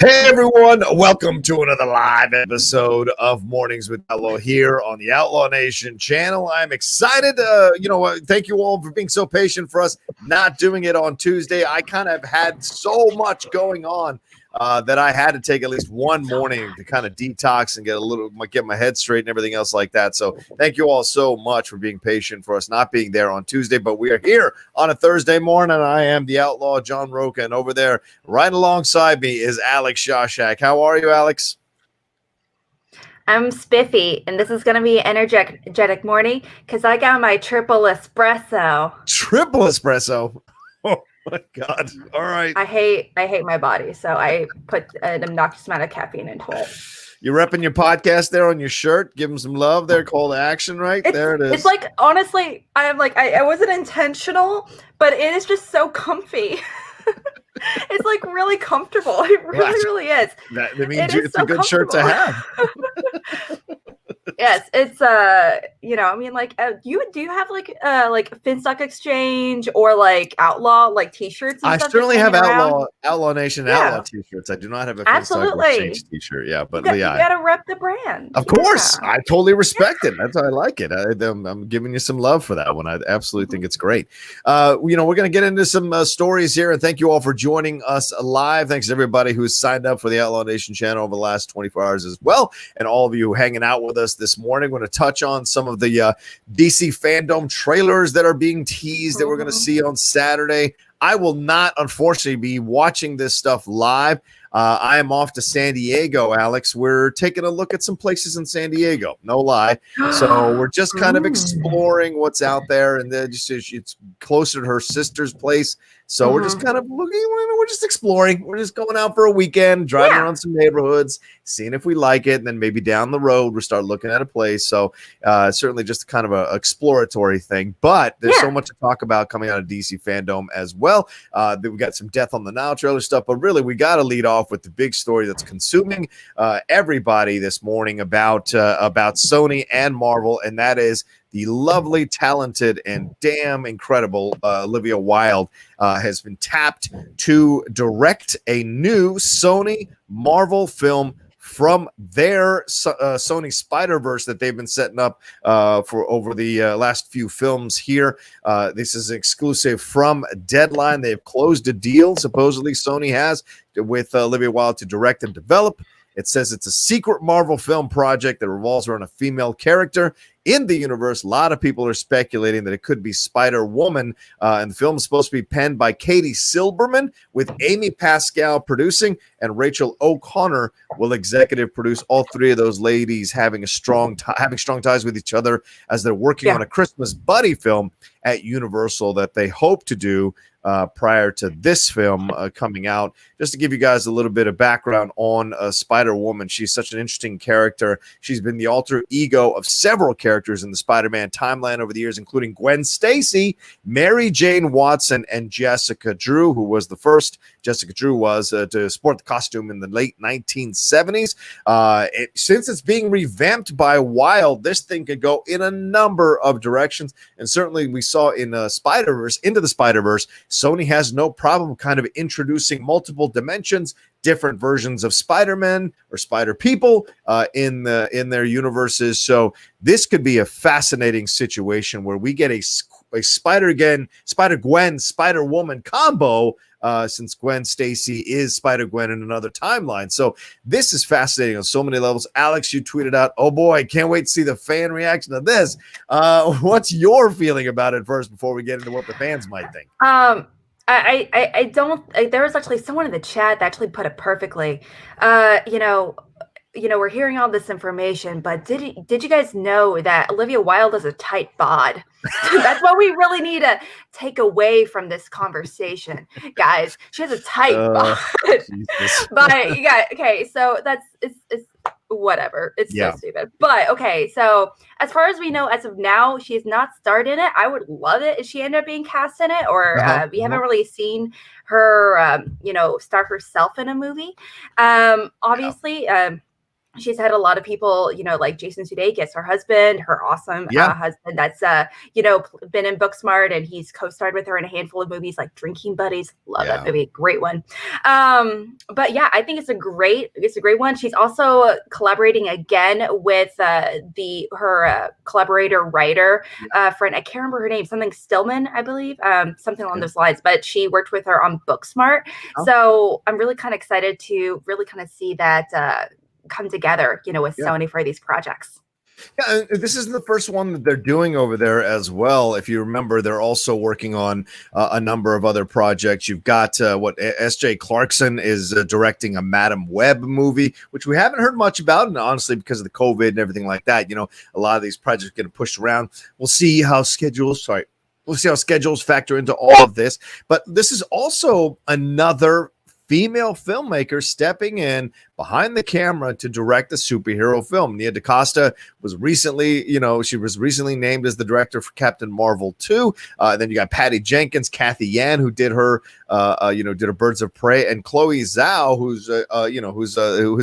Hey everyone, welcome to another live episode of Mornings with Outlaw here on the Outlaw Nation channel. I'm excited. Thank you all for being so patient for us not doing it on Tuesday. I kind of had so much going on that I had to take at least one morning to kind of detox and get my head straight and everything else like that. So thank you all so much for being patient for us not being there on Tuesday, but we are here on a Thursday morning. I am the Outlaw, John Rocha, and over there right alongside me is Alex Shashek. How are you, Alex? I'm spiffy, and this is going to be an energetic morning because I got my triple espresso. Triple espresso? Oh my God. All right. I hate my body, so I put an obnoxious amount of caffeine into it. You're repping your podcast there on your shirt. Give them some love there. Call to action, right? There it is. It's like, honestly, I wasn't intentional, but it is just so comfy. It's like really comfortable. It really is. That means it's a good shirt to have. Yes, it's do you have like Finstock Exchange or like Outlaw like t-shirts and stuff? I certainly have Outlaw Nation Outlaw t-shirts. I do not have a Finstock Exchange t-shirt. Yeah, but you gotta rep the brand. Of course, I totally respect it. That's why I like it. I'm giving you some love for that one. I absolutely think it's great. We're gonna get into some stories here, and thank you all for joining us live. Thanks to everybody who's signed up for the Outlaw Nation channel over the last 24 hours as well, and all of you hanging out with us this morning. We're going to touch on some of the DC Fandome trailers that are being teased that we're going to see on Saturday. I will not, unfortunately, be watching this stuff live. I am off to San Diego, Alex. We're taking a look at some places in San Diego. No lie. So we're just kind of exploring what's out there, and then it's closer to her sister's place. So we're just kind of looking. We're just exploring. We're just going out for a weekend, driving around some neighborhoods, seeing if we like it, and then maybe down the road we'll start looking at a place. So certainly just kind of an exploratory thing. But there's so much to talk about coming out of DC Fandome as well. We got some Death on the Nile trailer stuff, but really we got to lead off with the big story that's consuming everybody this morning about Sony and Marvel, and that is the lovely, talented, and damn incredible Olivia Wilde has been tapped to direct a new Sony Marvel film from their Sony Spider-Verse that they've been setting up for over the last few films here. This is exclusive from Deadline. They've closed a deal, supposedly Sony has, with Olivia Wilde to direct and develop. It says it's a secret Marvel film project that revolves around a female character in the universe. A lot of people are speculating that it could be Spider-Woman, and the film is supposed to be penned by Katie Silberman, with Amy Pascal producing, and Rachel O'Connor will executive produce. All three of those ladies having strong ties with each other as they're working on a Christmas buddy film at Universal that they hope to do prior to this film coming out. Just to give you guys a little bit of background on Spider-Woman, she's such an interesting character. She's been the alter ego of several characters in the Spider-Man timeline over the years, including Gwen Stacy, Mary Jane Watson, and Jessica Drew, who was the first. Jessica Drew was to sport the costume in the late 1970s. Since it's being revamped by Wilde, this thing could go in a number of directions, and certainly we saw in Spider-Verse, Into the Spider-Verse, Sony has no problem kind of introducing multiple dimensions, different versions of Spider-Man or Spider-People in their universes. So this could be a fascinating situation where we get a Spider-Gwen, Spider-Woman combo, since Gwen Stacy is Spider-Gwen in another timeline. So this is fascinating on so many levels. Alex, you tweeted out, "Oh boy, can't wait to see the fan reaction to this." What's your feeling about it first before we get into what the fans might think? I don't. There was actually someone in the chat that actually put it perfectly. We're hearing all this information, but did you guys know that Olivia Wilde is a tight bod? That's what we really need to take away from this conversation, guys. She has a tight bod. But yeah, okay, so it's whatever. It's so stupid. But okay, so as far as we know, as of now, she has not starred in it. I would love it if she ended up being cast in it, or we haven't really seen her, star herself in a movie. Obviously, she's had a lot of people, like Jason Sudeikis, her husband, her awesome husband that's, been in Booksmart, and he's co-starred with her in a handful of movies like Drinking Buddies. Love that movie. Great one. But yeah, I think it's a great one. She's also collaborating again with her collaborator writer friend. I can't remember her name, something Stillman, I believe, something along those lines, but she worked with her on Booksmart. So I'm really kind of excited to really kind of see that come together, with Sony for these projects. Yeah, this isn't the first one that they're doing over there as well. If you remember, they're also working on a number of other projects. You've got S.J. Clarkson is directing a Madam Web movie, which we haven't heard much about, and honestly, because of the COVID and everything like that, a lot of these projects are getting pushed around. We'll see how schedules factor into all of this. But this is also another female filmmaker stepping in behind the camera to direct a superhero film. Nia DaCosta was recently, she was recently named as the director for Captain Marvel 2. Then you got Patty Jenkins, Kathy Yan, who did her, did her Birds of Prey, and Chloe Zhao, who's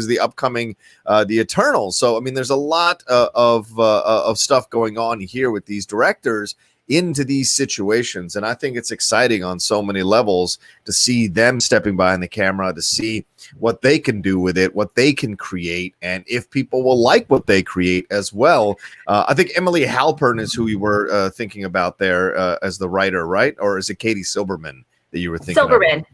the upcoming The Eternals. So I mean, there's a lot of stuff going on here with these directors into these situations, and I think it's exciting on so many levels to see them stepping behind the camera, to see what they can do with it, what they can create, and if people will like what they create as well. I think Emily Halpern is who we were thinking about there as the writer, right? Or is it Katie Silberman that you were thinking Silverman.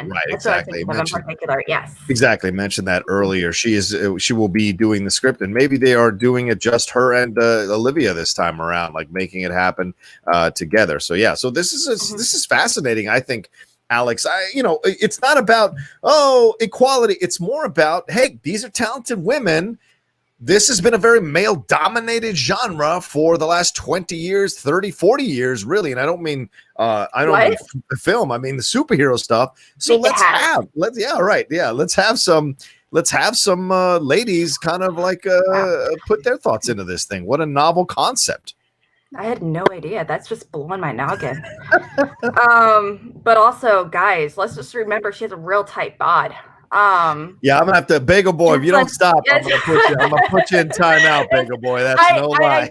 Right, That's exactly. what I was thinking of in particular. Yes, exactly. Mentioned that earlier. She will be doing the script, and maybe they are doing it just her and Olivia this time around, like making it happen together. So yeah, so this is fascinating. I think, Alex, it's not about equality. It's more about, hey, these are talented women. This has been a very male-dominated genre for the last 20 years, 30, 40 years, really. And I don't mean mean film. I mean the superhero stuff. So let's have some ladies kind of like put their thoughts into this thing. What a novel concept. I had no idea. That's just blowing my noggin. But also, guys, let's just remember she has a real tight bod. I'm gonna have to, Bagel Boy, if you don't stop, I'm gonna put you in timeout, Bagel Boy. That's no lie.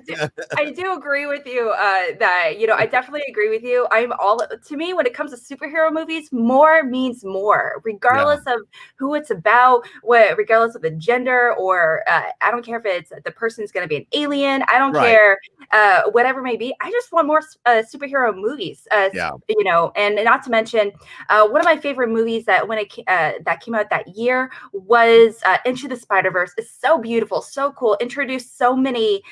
I do agree with you that I definitely agree with you. To me, when it comes to superhero movies, more means more, regardless of who it's about, regardless of the gender, or I don't care if it's the person's gonna be an alien. I don't care, whatever it may be. I just want more superhero movies. And not to mention, one of my favorite movies that that came out that year was Into the Spider-Verse. Is so beautiful, so cool, introduced so many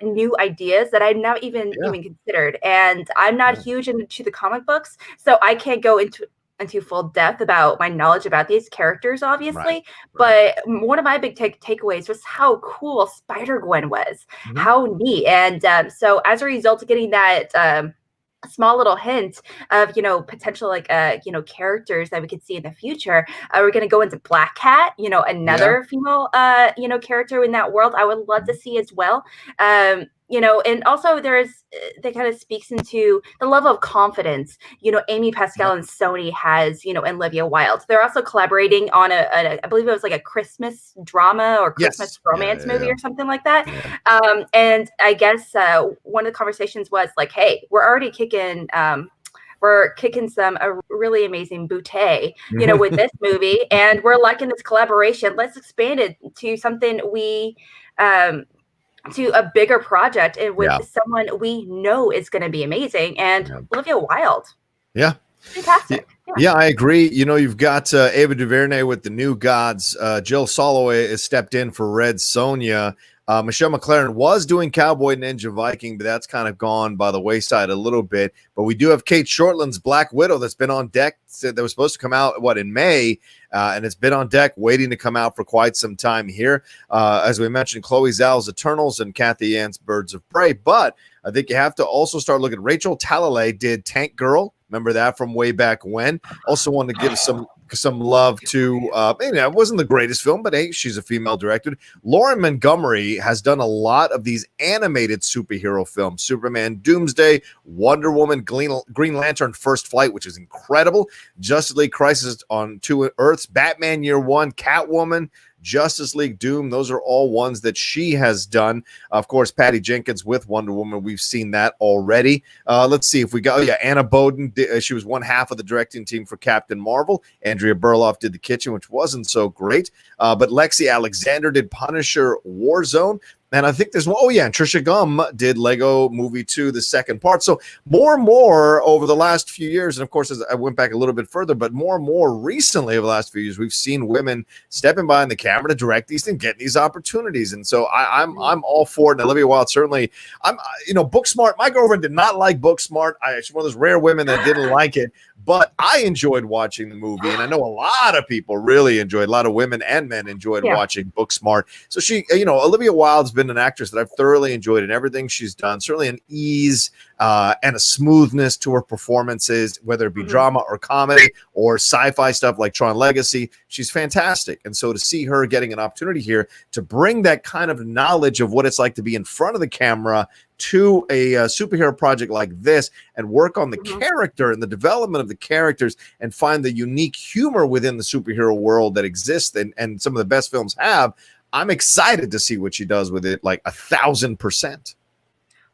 new ideas that I'd not even considered. And I'm not huge into the comic books, so I can't go into full depth about my knowledge about these characters, obviously. But one of my big takeaways was how cool Spider-Gwen was, how neat. And so as a result of getting that a small little hint of potential characters that we could see in the future, we're going to go into Black Cat, another female character in that world I would love to see as well. And also that kind of speaks into the level of confidence, Amy Pascal and Sony has, and Olivia Wilde. They're also collaborating on I believe it was like a Christmas drama or Christmas romance movie or something like that. And I guess one of the conversations was like, hey, we're already kicking some really amazing bootay, with this movie, and we're liking this collaboration. Let's expand it to something to a bigger project, and with someone we know is going to be amazing, and Olivia Wilde. Fantastic. Yeah, I agree. You've got Ava DuVernay with The New Gods. Jill Soloway has stepped in for Red Sonja. Michelle McLaren was doing Cowboy Ninja Viking, but that's kind of gone by the wayside a little bit. But we do have Kate Shortland's Black Widow that's been on deck. That was supposed to come out, in May, and it's been on deck waiting to come out for quite some time here. As we mentioned, Chloe Zhao's Eternals and Kathy Yan's Birds of Prey. But I think you have to also start looking. Rachel Talalay did Tank Girl. Remember that from way back when. Also wanted to give some love to, it wasn't the greatest film, but hey, she's a female director. Lauren Montgomery has done a lot of these animated superhero films: Superman Doomsday, Wonder Woman, Green Lantern First Flight, which is incredible, Justice League Crisis on Two Earths, Batman Year One, Catwoman, Justice League, Doom, those are all ones that she has done. Of course, Patty Jenkins with Wonder Woman, we've seen that already. Let's see if we go. Anna Boden, she was one half of the directing team for Captain Marvel. Andrea Burloff did The Kitchen, which wasn't so great. But Lexi Alexander did Punisher Warzone. And I think there's and Trisha Gum did Lego Movie 2, the second part. So more and more over the last few years, and of course, as I went back a little bit further, but more and more recently over the last few years, we've seen women stepping behind the camera to direct these and get these opportunities. And so I'm all for it. And Olivia Wilde, certainly, Booksmart. My girlfriend did not like Booksmart. She's one of those rare women that didn't like it. But I enjoyed watching the movie, and I know a lot of people really enjoyed. A lot of women and men enjoyed watching Booksmart. So she, Olivia Wilde's been an actress that I've thoroughly enjoyed in everything she's done. Certainly an ease and a smoothness to her performances, whether it be drama or comedy or sci-fi stuff like Tron Legacy. She's fantastic. And so to see her getting an opportunity here to bring that kind of knowledge of what it's like to be in front of the camera to a superhero project like this and work on the character and the development of the characters and find the unique humor within the superhero world that exists and some of the best films have, I'm excited to see what she does with it, like 1,000%.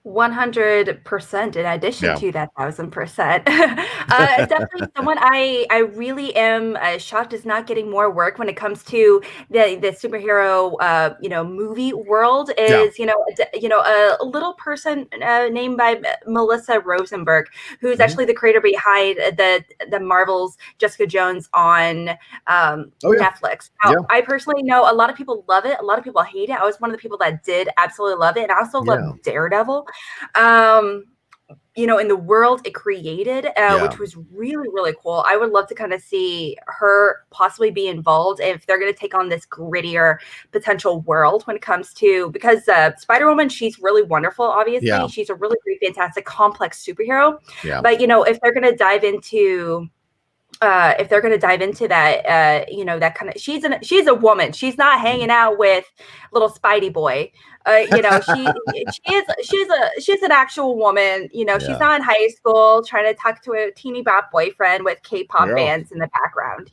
100% in addition to that 1,000%. Definitely someone I really am shocked is not getting more work when it comes to the superhero movie world is a little person named by Melissa Rosenberg, who's actually the creator behind the Marvel's Jessica Jones on Netflix. Now, I personally know a lot of people love it, a lot of people hate it. I was one of the people that did absolutely love it, and I also love Daredevil. In the world it created, which was really, really cool. I would love to kind of see her possibly be involved if they're going to take on this grittier potential world when it comes to, because Spider-Woman, she's really wonderful. Obviously, she's a really great, fantastic, complex superhero. But if they're going to dive into that, that kind of, she's a woman. She's not hanging out with little Spidey boy. She's an actual woman. She's not in high school trying to talk to a teeny bop boyfriend with K-pop bands in the background.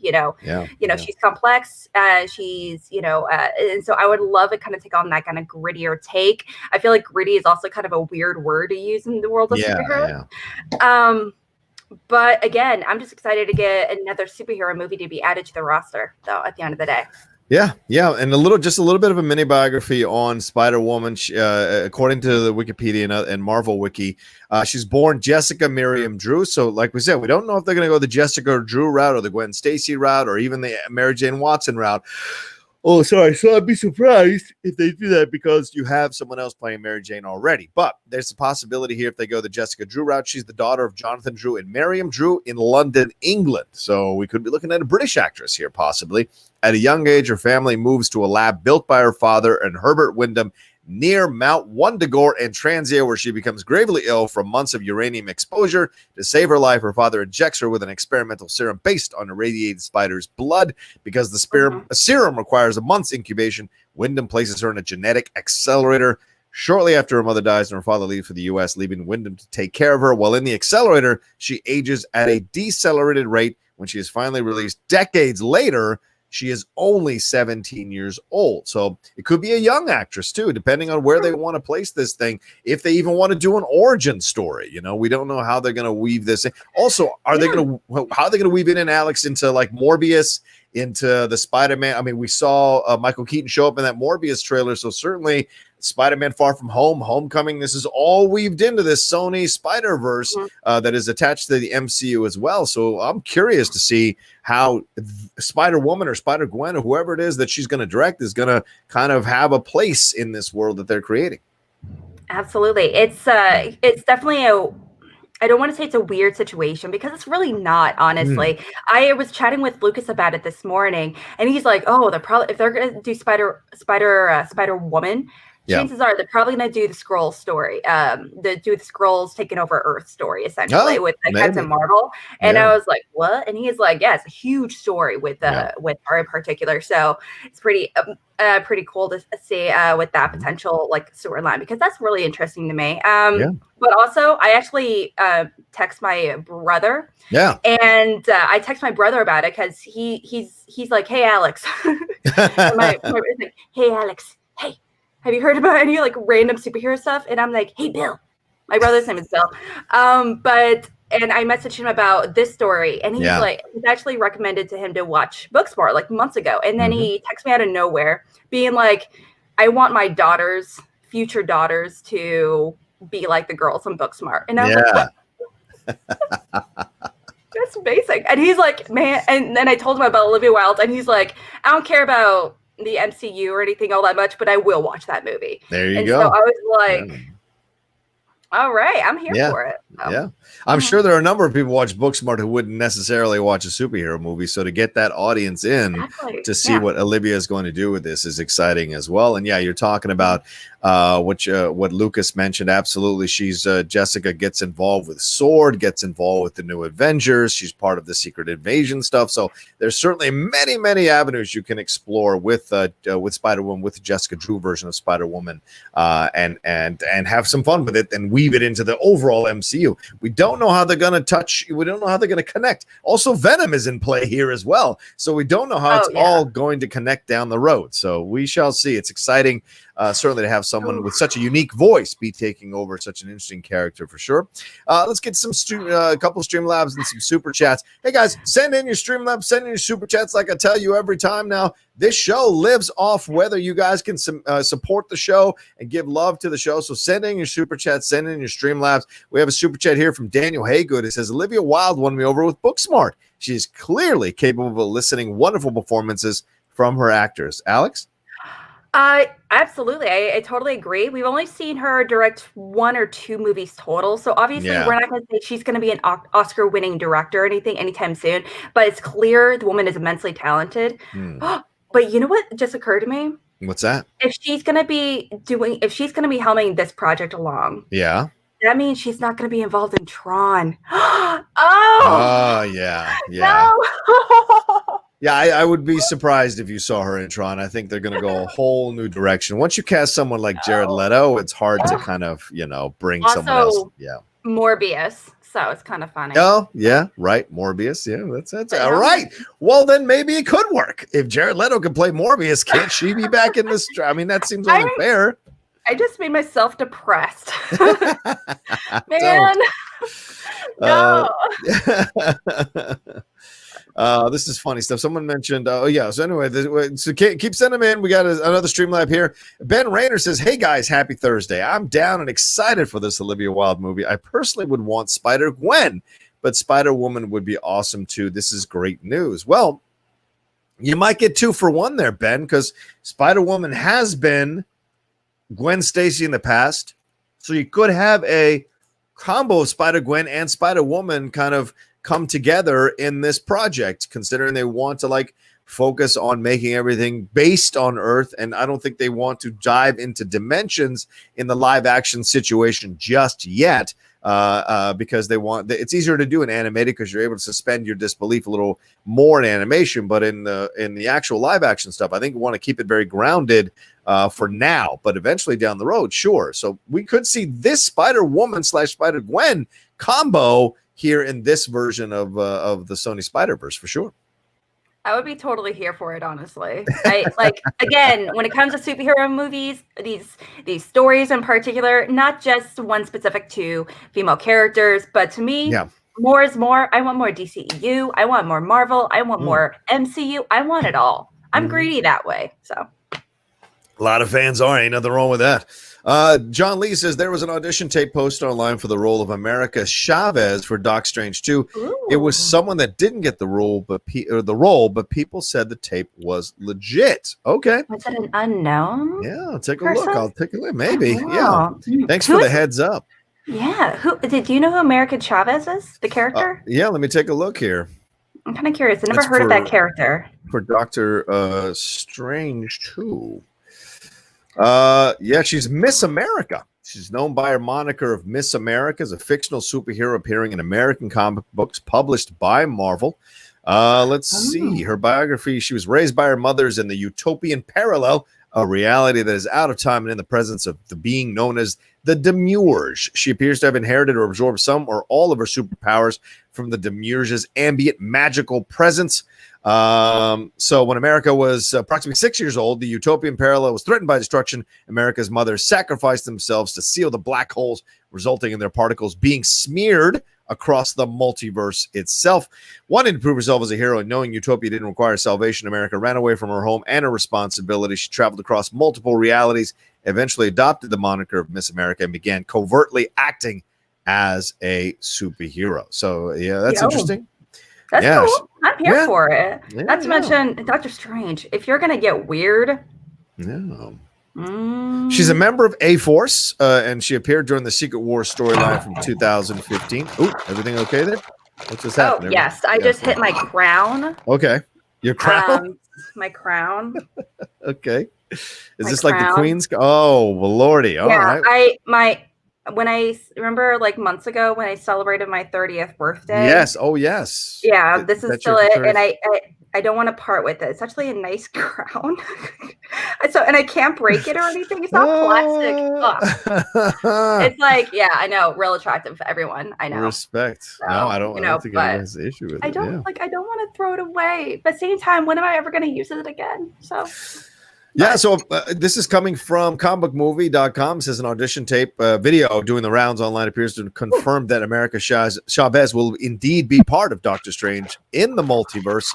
She's complex. She's and so I would love it kind of take on that kind of grittier take. I feel like gritty is also kind of a weird word to use in the world of superheroes. But again, I'm just excited to get another superhero movie to be added to the roster, though, at the end of the day. Yeah, and just a little bit of a mini biography on Spider-Woman. According to the Wikipedia and Marvel Wiki, she's born Jessica Miriam Drew. So, like we said, we don't know if they're going to go the Jessica Drew route or the Gwen Stacy route or even the Mary Jane Watson route. Oh, sorry. So I'd be surprised if they do that because you have someone else playing Mary Jane already. But there's a possibility here if they go the Jessica Drew route. She's the daughter of Jonathan Drew and Miriam Drew in London, England. So we could be looking at a British actress here, possibly. At a young age, her family moves to a lab built by her father and Herbert Wyndham near Mount Wundagore in Transia, where she becomes gravely ill from months of uranium exposure. To save her life, her father injects her with an experimental serum based on irradiated spider's blood. Because the serum requires a month's incubation, Wyndham places her in a genetic accelerator. Shortly after her mother dies and her father leaves for the U.S., leaving Wyndham to take care of her. While in the accelerator, she ages at a decelerated rate. When she is finally released decades later, she is only 17 years old. So it could be a young actress too, depending on where they want to place this thing. If they even want to do an origin story, we don't know how they're going to weave this in. Also, how are they going to weave it in, Alex, into like Morbius, into the Spider-Man? I mean, we saw Michael Keaton show up in that Morbius trailer. So certainly Spider-Man Far From Home, Homecoming, this is all weaved into this Sony Spider-Verse that is attached to the MCU as well. So I'm curious to see how Spider-Woman or Spider-Gwen or whoever it is that she's going to direct is going to kind of have a place in this world that they're creating. Absolutely. It's definitely I don't want to say it's a weird situation because it's really not, honestly. I was chatting with Lucas about it this morning, and he's like, "Oh, if they're going to do Spider-Woman, chances are they're probably going to do the Skrulls story, the Skrulls taking over Earth story, essentially, with Captain Marvel. And I was like, what? And he's like, yeah, it's a huge story with her in particular. So it's pretty cool to see with that potential like storyline, because that's really interesting to me. But also, I actually text my brother. Yeah. And I text my brother about it because he's like, hey, Alex. And my brother's like, hey, Alex. Hey, have you heard about any like random superhero stuff? And I'm like, hey, Bill. My brother's name is Bill. And I messaged him about this story, and he's like, he's actually recommended to him to watch Booksmart like months ago. And then he texted me out of nowhere being like, I want my future daughters to be like the girls on Booksmart. And I was like, what? That's basic. And he's like, man, and then I told him about Olivia Wilde, and he's like, I don't care about the MCU or anything all that much, but I will watch that movie. There you go. So I was like, all right, I'm here for it. I'm sure there are a number of people watch Booksmart who wouldn't necessarily watch a superhero movie. So to get that audience in to see what Olivia is going to do with this is exciting as well. And you're talking about what Lucas mentioned. Absolutely. She's Jessica gets involved with S.W.O.R.D., gets involved with the New Avengers. She's part of the Secret Invasion stuff. So there's certainly many, many avenues you can explore with Spider-Woman, with the Jessica Drew version of Spider-Woman, and have some fun with it and weave it into the overall MCU. We don't know how they're going to touch. We don't know how they're going to connect. Also, Venom is in play here as well. So we don't know how it's all going to connect down the road. So we shall see. It's exciting. Certainly to have someone with such a unique voice be taking over such an interesting character for sure. Let's get some a couple Streamlabs and some super chats. Hey guys, send in your Streamlabs, send in your super chats. Like I tell you every time now, this show lives off whether you guys can support the show and give love to the show. So send in your super chats, send in your Streamlabs. We have a super chat here from Daniel Haygood. It says, Olivia Wilde won me over with Booksmart. She is clearly capable of eliciting wonderful performances from her actors. Alex? Absolutely. I totally agree. We've only seen her direct 1 or 2 movies total. So obviously we're not going to say she's going to be an Oscar-winning director or anything anytime soon, but it's clear the woman is immensely talented. But you know what just occurred to me? What's that? If she's going to be helming this project along. Yeah. That means she's not going to be involved in Tron. Yeah. No. Yeah, I would be surprised if you saw her in Tron. I think they're going to go a whole new direction. Once you cast someone like Jared Leto, it's hard to kind of, bring someone else. Yeah. Morbius. So it's kind of funny. Oh, yeah, right. Morbius. Yeah, that's all right. Well, then maybe it could work. If Jared Leto can play Morbius, can't she be back in this? I mean, that seems only fair. I just made myself depressed. Man. No. This is funny stuff. Someone mentioned, so anyway, so keep sending them in. We got another Streamlab here. Ben Rayner says, hey guys, happy Thursday. I'm down and excited for this Olivia Wilde movie. I personally would want Spider-Gwen, but Spider-Woman would be awesome too. This is great news. Well, you might get 2 for 1 there, Ben, because Spider-Woman has been Gwen Stacy in the past. So you could have a combo of Spider-Gwen and Spider-Woman kind of come together in this project, considering they want to focus on making everything based on Earth. And I don't think they want to dive into dimensions in the live action situation just yet, because it's easier to do in animated because you're able to suspend your disbelief a little more in animation. But in the actual live action stuff, I think we want to keep it very grounded for now, but eventually down the road, sure. So we could see this Spider-Woman / Spider-Gwen combo here in this version of the Sony Spider-Verse for sure. I would be totally here for it, honestly. Again, when it comes to superhero movies, these stories in particular, not just one specific to female characters, but to me, more is more. I want more DCEU. I want more Marvel. I want more MCU. I want it all. I'm greedy that way. So a lot of fans are. Ain't nothing wrong with that. John Lee says there was an audition tape posted online for the role of America Chavez for Doc Strange 2. Ooh. It was someone that didn't get the role, but people said the tape was legit. Okay. Was it an unknown? Yeah, I'll take a look. I'll take a look. Maybe. Oh. Yeah. Thanks for the heads up. Yeah. Do you know who America Chavez is? The character? Yeah, let me take a look here. I'm kind of curious. I never heard of that character. For Doctor Strange 2. Yeah, she's Miss America. She's known by her moniker of Miss America as a fictional superhero appearing in American comic books published by Marvel. Let's see. Her biography, she was raised by her mothers in the utopian parallel, a reality that is out of time and in the presence of the being known as the Demiurge. She appears to have inherited or absorbed some or all of her superpowers from the Demiurge's ambient magical presence. So when America was approximately 6 years old, the utopian parallel was threatened by destruction. America's mothers sacrificed themselves to seal the black holes, resulting in their particles being smeared across the multiverse itself. Wanting to prove herself as a hero and knowing utopia didn't require salvation, America ran away from her home and her responsibility. She traveled across multiple realities, eventually adopted the moniker of Miss America, and began covertly acting as a superhero. So yeah, that's interesting. That's cool. I'm here for it. Not to mention Doctor Strange. If you're gonna get weird, she's a member of A-Force, and she appeared during the Secret Wars storyline from 2015. Ooh, everything okay there? What's just happening? Oh yes, I just hit my crown. Okay, your crown. My crown. Okay, is this like the Queen's? Oh, well, Lordy. All right. When I remember like months ago when I celebrated my 30th birthday. Yes. Oh, yes. Yeah, this is still it. And I don't want to part with it. It's actually a nice crown. And I can't break it or anything. It's not plastic. It's like, yeah, I know. Real attractive for everyone. I know. Respect. So, no, I don't think anyone has an issue with it. I don't want to throw it away. But at the same time, when am I ever going to use it again? So yeah, so this is coming from comicbookmovie.com. It says an audition tape video doing the rounds online appears to confirm that America Chavez will indeed be part of Doctor Strange in the multiverse.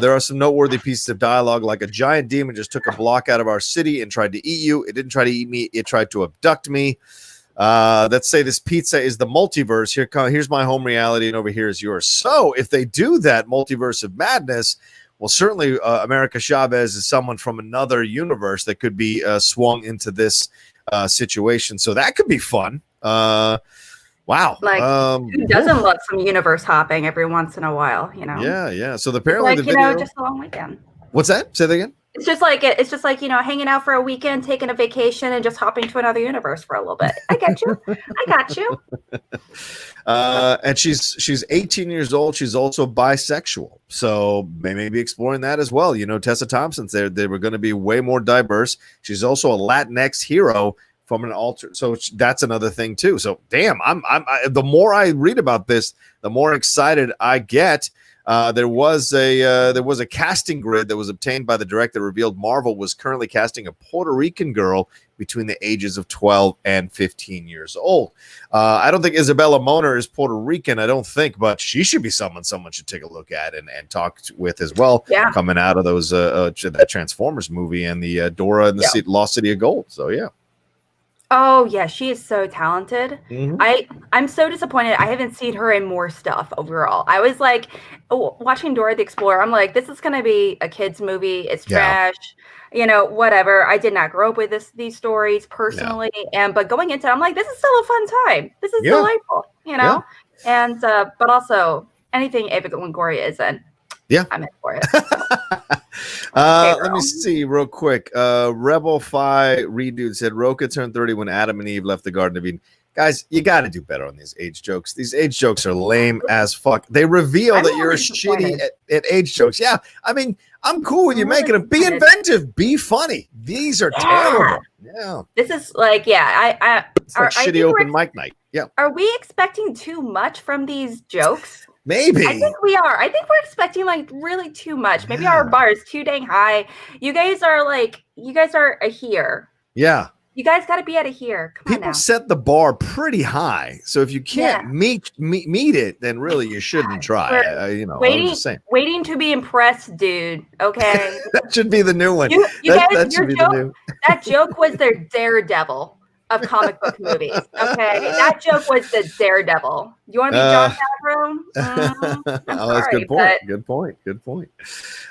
There are some noteworthy pieces of dialogue, like a giant demon just took a block out of our city and tried to eat you. It didn't try to eat me. It tried to abduct me. Let's say this pizza is the multiverse. Here's my home reality, and over here is yours. So if they do that multiverse of madness, well, certainly America Chavez is someone from another universe that could be swung into this situation. So that could be fun. Wow. Like, who doesn't love some universe hopping every once in a while, you know? Yeah. So apparently the video, just a long weekend. What's that? Say that again? It's just like hanging out for a weekend, taking a vacation, and just hopping to another universe for a little bit. I get you. I got you. And she's 18 years old. She's also bisexual, so they may be exploring that as well. You know, Tessa Thompson's there. They were going to be way more diverse. She's also a Latinx hero from an alter. So that's another thing too. So damn, I'm the more I read about this, the more excited I get. There was a casting grid that was obtained by the director that revealed Marvel was currently casting a Puerto Rican girl between the ages of 12 and 15 years old. I don't think Isabella Moner is Puerto Rican, I don't think, but she should be someone should take a look at and talk with as well. Yeah. Coming out of those that Transformers movie and the Dora and the Lost City of Gold. So yeah. Oh yeah, she is so talented. Mm-hmm. I'm so disappointed I haven't seen her in more stuff overall. I was like watching Dora the Explorer. I'm like, this is gonna be a kids movie. It's trash, whatever. I did not grow up with these stories personally, but going into it, I'm like, this is still a fun time. This is delightful, and but also anything Ava Longoria is in. Yeah, I'm in for it. Let me see real quick. Rebel Fi Redude said Rocha turned 30 when Adam and Eve left the Garden of Eden. Guys, you got to do better on these age jokes. These age jokes are lame as fuck. They reveal that you're shitty at age jokes. Yeah, I mean, I'm cool with you making them. Be inventive. Be funny. These are terrible. Yeah. This is like, it's like shitty open mic night. Yeah. Are we expecting too much from these jokes? Maybe. I think we are. I think we're expecting like really too much. Maybe our bar is too dang high. You guys are here. Yeah. You guys got to be out of here. Come on now. People set the bar pretty high. So if you can't meet it, then really you shouldn't try. Waiting to be impressed, dude. Okay. That should be the new one. That joke was their Daredevil of comic book movies. Okay. That joke was the Daredevil. You want to be John Favreau? That's a good point. Good point.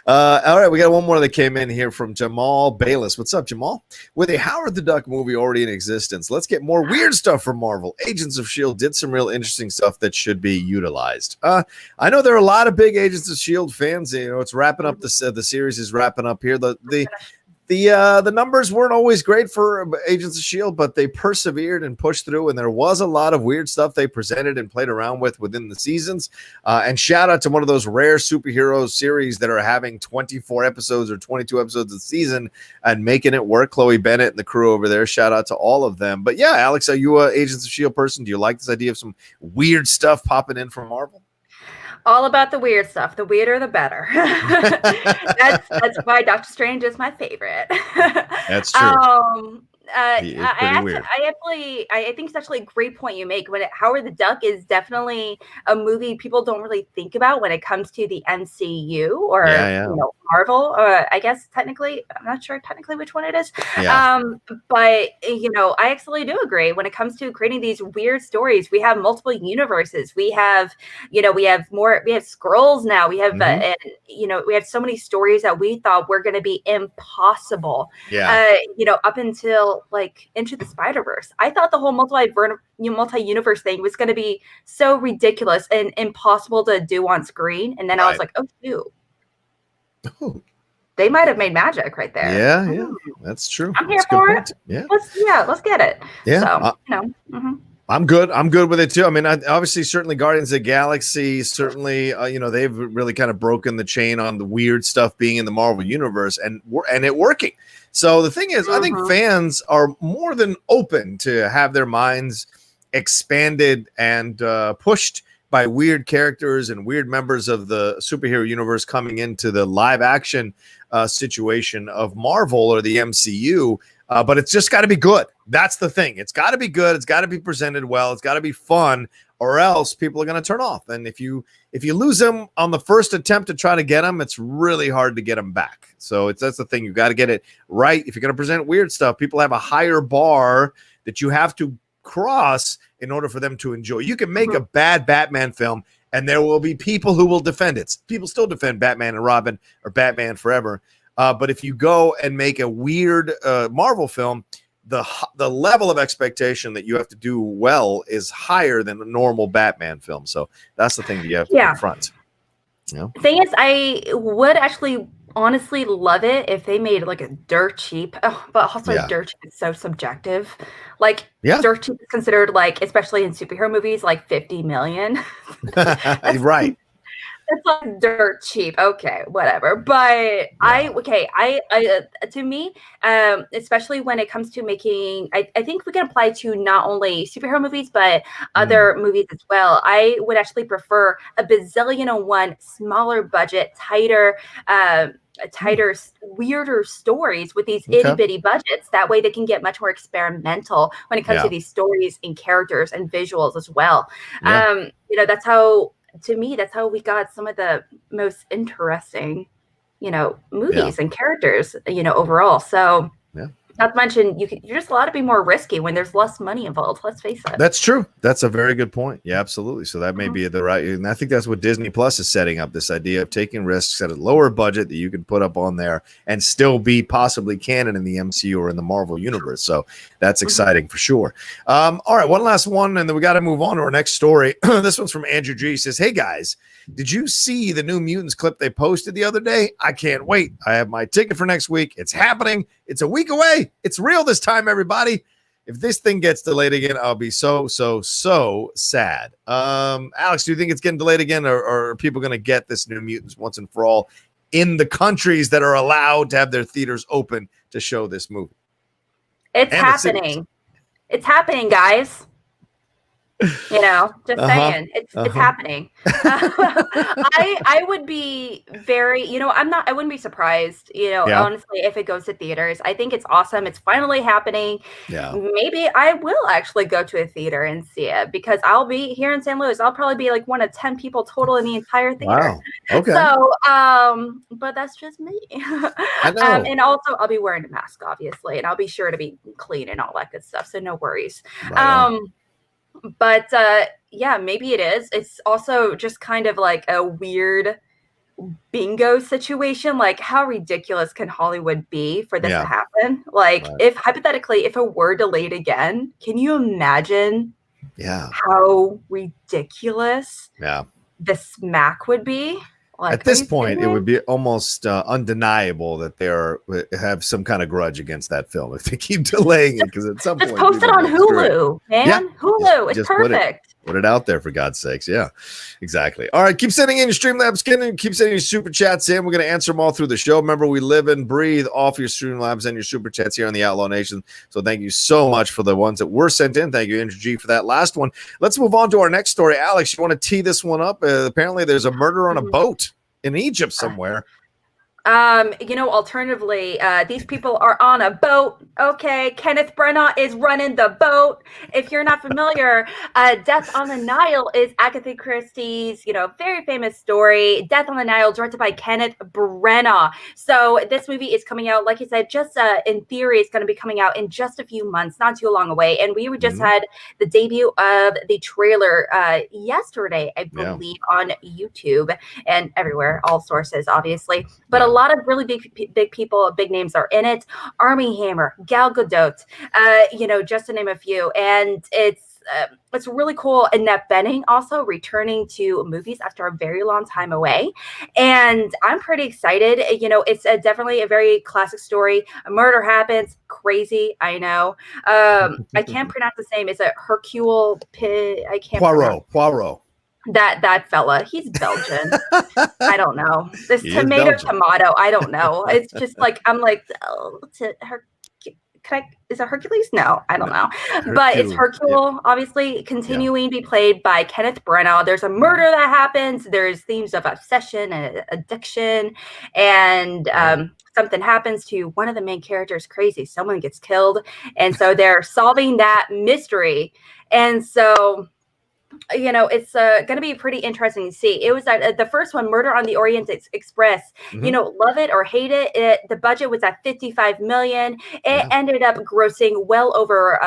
All right, we got one more that came in here from Jamal Bayless. What's up, Jamal? With a Howard the Duck movie already in existence, let's get more weird stuff from Marvel. Agents of S.H.I.E.L.D. did some real interesting stuff that should be utilized. I know there are a lot of big Agents of S.H.I.E.L.D. fans. It's wrapping up. The series is wrapping up here. The numbers weren't always great for Agents of S.H.I.E.L.D., but they persevered and pushed through, and there was a lot of weird stuff they presented and played around with within the seasons. And shout out to one of those rare superhero series that are having 24 episodes or 22 episodes a season and making it work. Chloe Bennett and the crew over there. Shout out to all of them. But yeah, Alex, are you a Agents of S.H.I.E.L.D. person? Do you like this idea of some weird stuff popping in from Marvel? All about the weird stuff. The weirder, the better. That's why Doctor Strange is my favorite. That's true. I think it's actually a great point you make. Howard the Duck is definitely a movie people don't really think about when it comes to the MCU or Marvel. I guess technically, I'm not sure technically which one it is. Yeah. But I absolutely do agree when it comes to creating these weird stories. We have multiple universes. We have scrolls now. We have we have so many stories that we thought were going to be impossible. Yeah. Up until like Into the Spider-Verse. I thought the whole multi-universe thing was going to be so ridiculous and impossible to do on screen. And then I was like, oh, shoot. Oh. They might have made magic right there. Yeah, that's true. I'm here for it. Yeah. Let's get it. Yeah. So, I'm good with it too. I mean, obviously, certainly Guardians of the Galaxy, certainly, they've really kind of broken the chain on the weird stuff being in the Marvel universe and it working. So the thing is, I think fans are more than open to have their minds expanded and pushed by weird characters and weird members of the superhero universe coming into the live action situation of Marvel or the MCU. But it's just got to be good. That's the thing. It's got to be good. It's got to be presented well. It's got to be fun, or else people are going to turn off. And if you lose them on the first attempt to try to get them, it's really hard to get them back. So that's the thing. You got to get it right. If you're going to present weird stuff, people have a higher bar that you have to cross in order for them to enjoy. You can make a bad Batman film, and there will be people who will defend it. People still defend Batman and Robin or Batman Forever. But if you go and make a weird Marvel film, the level of expectation that you have to do well is higher than a normal Batman film. So that's the thing that you have to confront. Thing is, I would actually honestly love it if they made like a dirt cheap, but also dirt cheap is so subjective. Like dirt cheap is considered like, especially in superhero movies, like 50 million. Right. It's like dirt cheap. Okay, whatever. But to me, especially when it comes to making, I think we can apply to not only superhero movies, but other movies as well. I would actually prefer a bazillion-and-one smaller budget, tighter, weirder stories with these itty-bitty budgets. That way they can get much more experimental when it comes to these stories and characters and visuals as well. That's how, to me, that's how we got some of the most interesting, movies and characters, overall. So not to mention, you're just allowed to be more risky when there's less money involved. Let's face it. That's true. That's a very good point. Yeah, absolutely. So that may be the right, and I think that's what Disney Plus is setting up, this idea of taking risks at a lower budget that you can put up on there and still be possibly canon in the MCU or in the Marvel universe. So that's exciting for sure. All right, one last one, and then we got to move on to our next story. This one's from Andrew G. He says, "Hey guys, did you see the New Mutants clip they posted the other day? I can't wait. I have my ticket for next week. It's happening. It's a week away. It's real this time, everybody. If this thing gets delayed again, I'll be so sad." Alex, do you think it's getting delayed again, or are people going to get this New Mutants once and for all in the countries that are allowed to have their theaters open to show this movie? It's happening. It's happening, guys. Just saying, it's happening. I would be very, I wouldn't be surprised, honestly, if it goes to theaters. I think it's awesome. It's finally happening. Yeah. Maybe I will actually go to a theater and see it, because I'll be here in St. Louis. I'll probably be like one of 10 people total in the entire theater. Wow. Okay. So, but that's just me. I know. And also I'll be wearing a mask, obviously, and I'll be sure to be clean and all that good stuff. So no worries. Right But maybe it is. It's also just kind of like a weird bingo situation. Like, how ridiculous can Hollywood be for this to happen? Like, if hypothetically, if it were delayed again, can you imagine how ridiculous the smack would be? Like, at this point, it would be almost undeniable that they have some kind of grudge against that film if they keep delaying it. Because at some just point, post it on Hulu, man. Yeah. Hulu, it's just perfect. Put it out there, for God's sakes. Yeah, exactly. All right, keep sending in your Streamlabs, keep sending your super chats in. We're going to answer them all through the show. Remember, we live and breathe off your Streamlabs and your super chats here on the Outlaw Nation. So thank you so much for the ones that were sent in. Thank you, Andrew G, for that last one. Let's move on to our next story. Alex, you want to tee this one up? Apparently, there's a murder on a boat in Egypt somewhere. Alternatively, these people are on a boat. Okay, Kenneth Branagh is running the boat. If you're not familiar, Death on the Nile is Agatha Christie's, very famous story. Death on the Nile, directed by Kenneth Branagh. So this movie is coming out, like you said, just in theory, it's going to be coming out in just a few months, not too long away. And we just had the debut of the trailer yesterday, I believe, on YouTube and everywhere, all sources, obviously. But a lot of really big people, big names are in it. Armie Hammer, Gal Gadot, just to name a few. And it's really cool. Annette Bening also returning to movies after a very long time away. And I'm pretty excited. It's definitely a very classic story. A murder happens. Crazy, I know. I can't pronounce the name. Is it Hercule? I can't. Poirot. That fella, he's Belgian. I don't know. This tomato, I don't know. It's just like, I'm like, is it Hercules? No, I don't know. But it's Hercule, obviously, continuing to be played by Kenneth Branagh. There's a murder that happens. There's themes of obsession and addiction. And something happens to one of the main characters. Crazy. Someone gets killed. And so they're solving that mystery. And so it's going to be pretty interesting to see. It was the first one, Murder on the Orient Express. Love it or hate it. The budget was at $55 million. It ended up grossing well over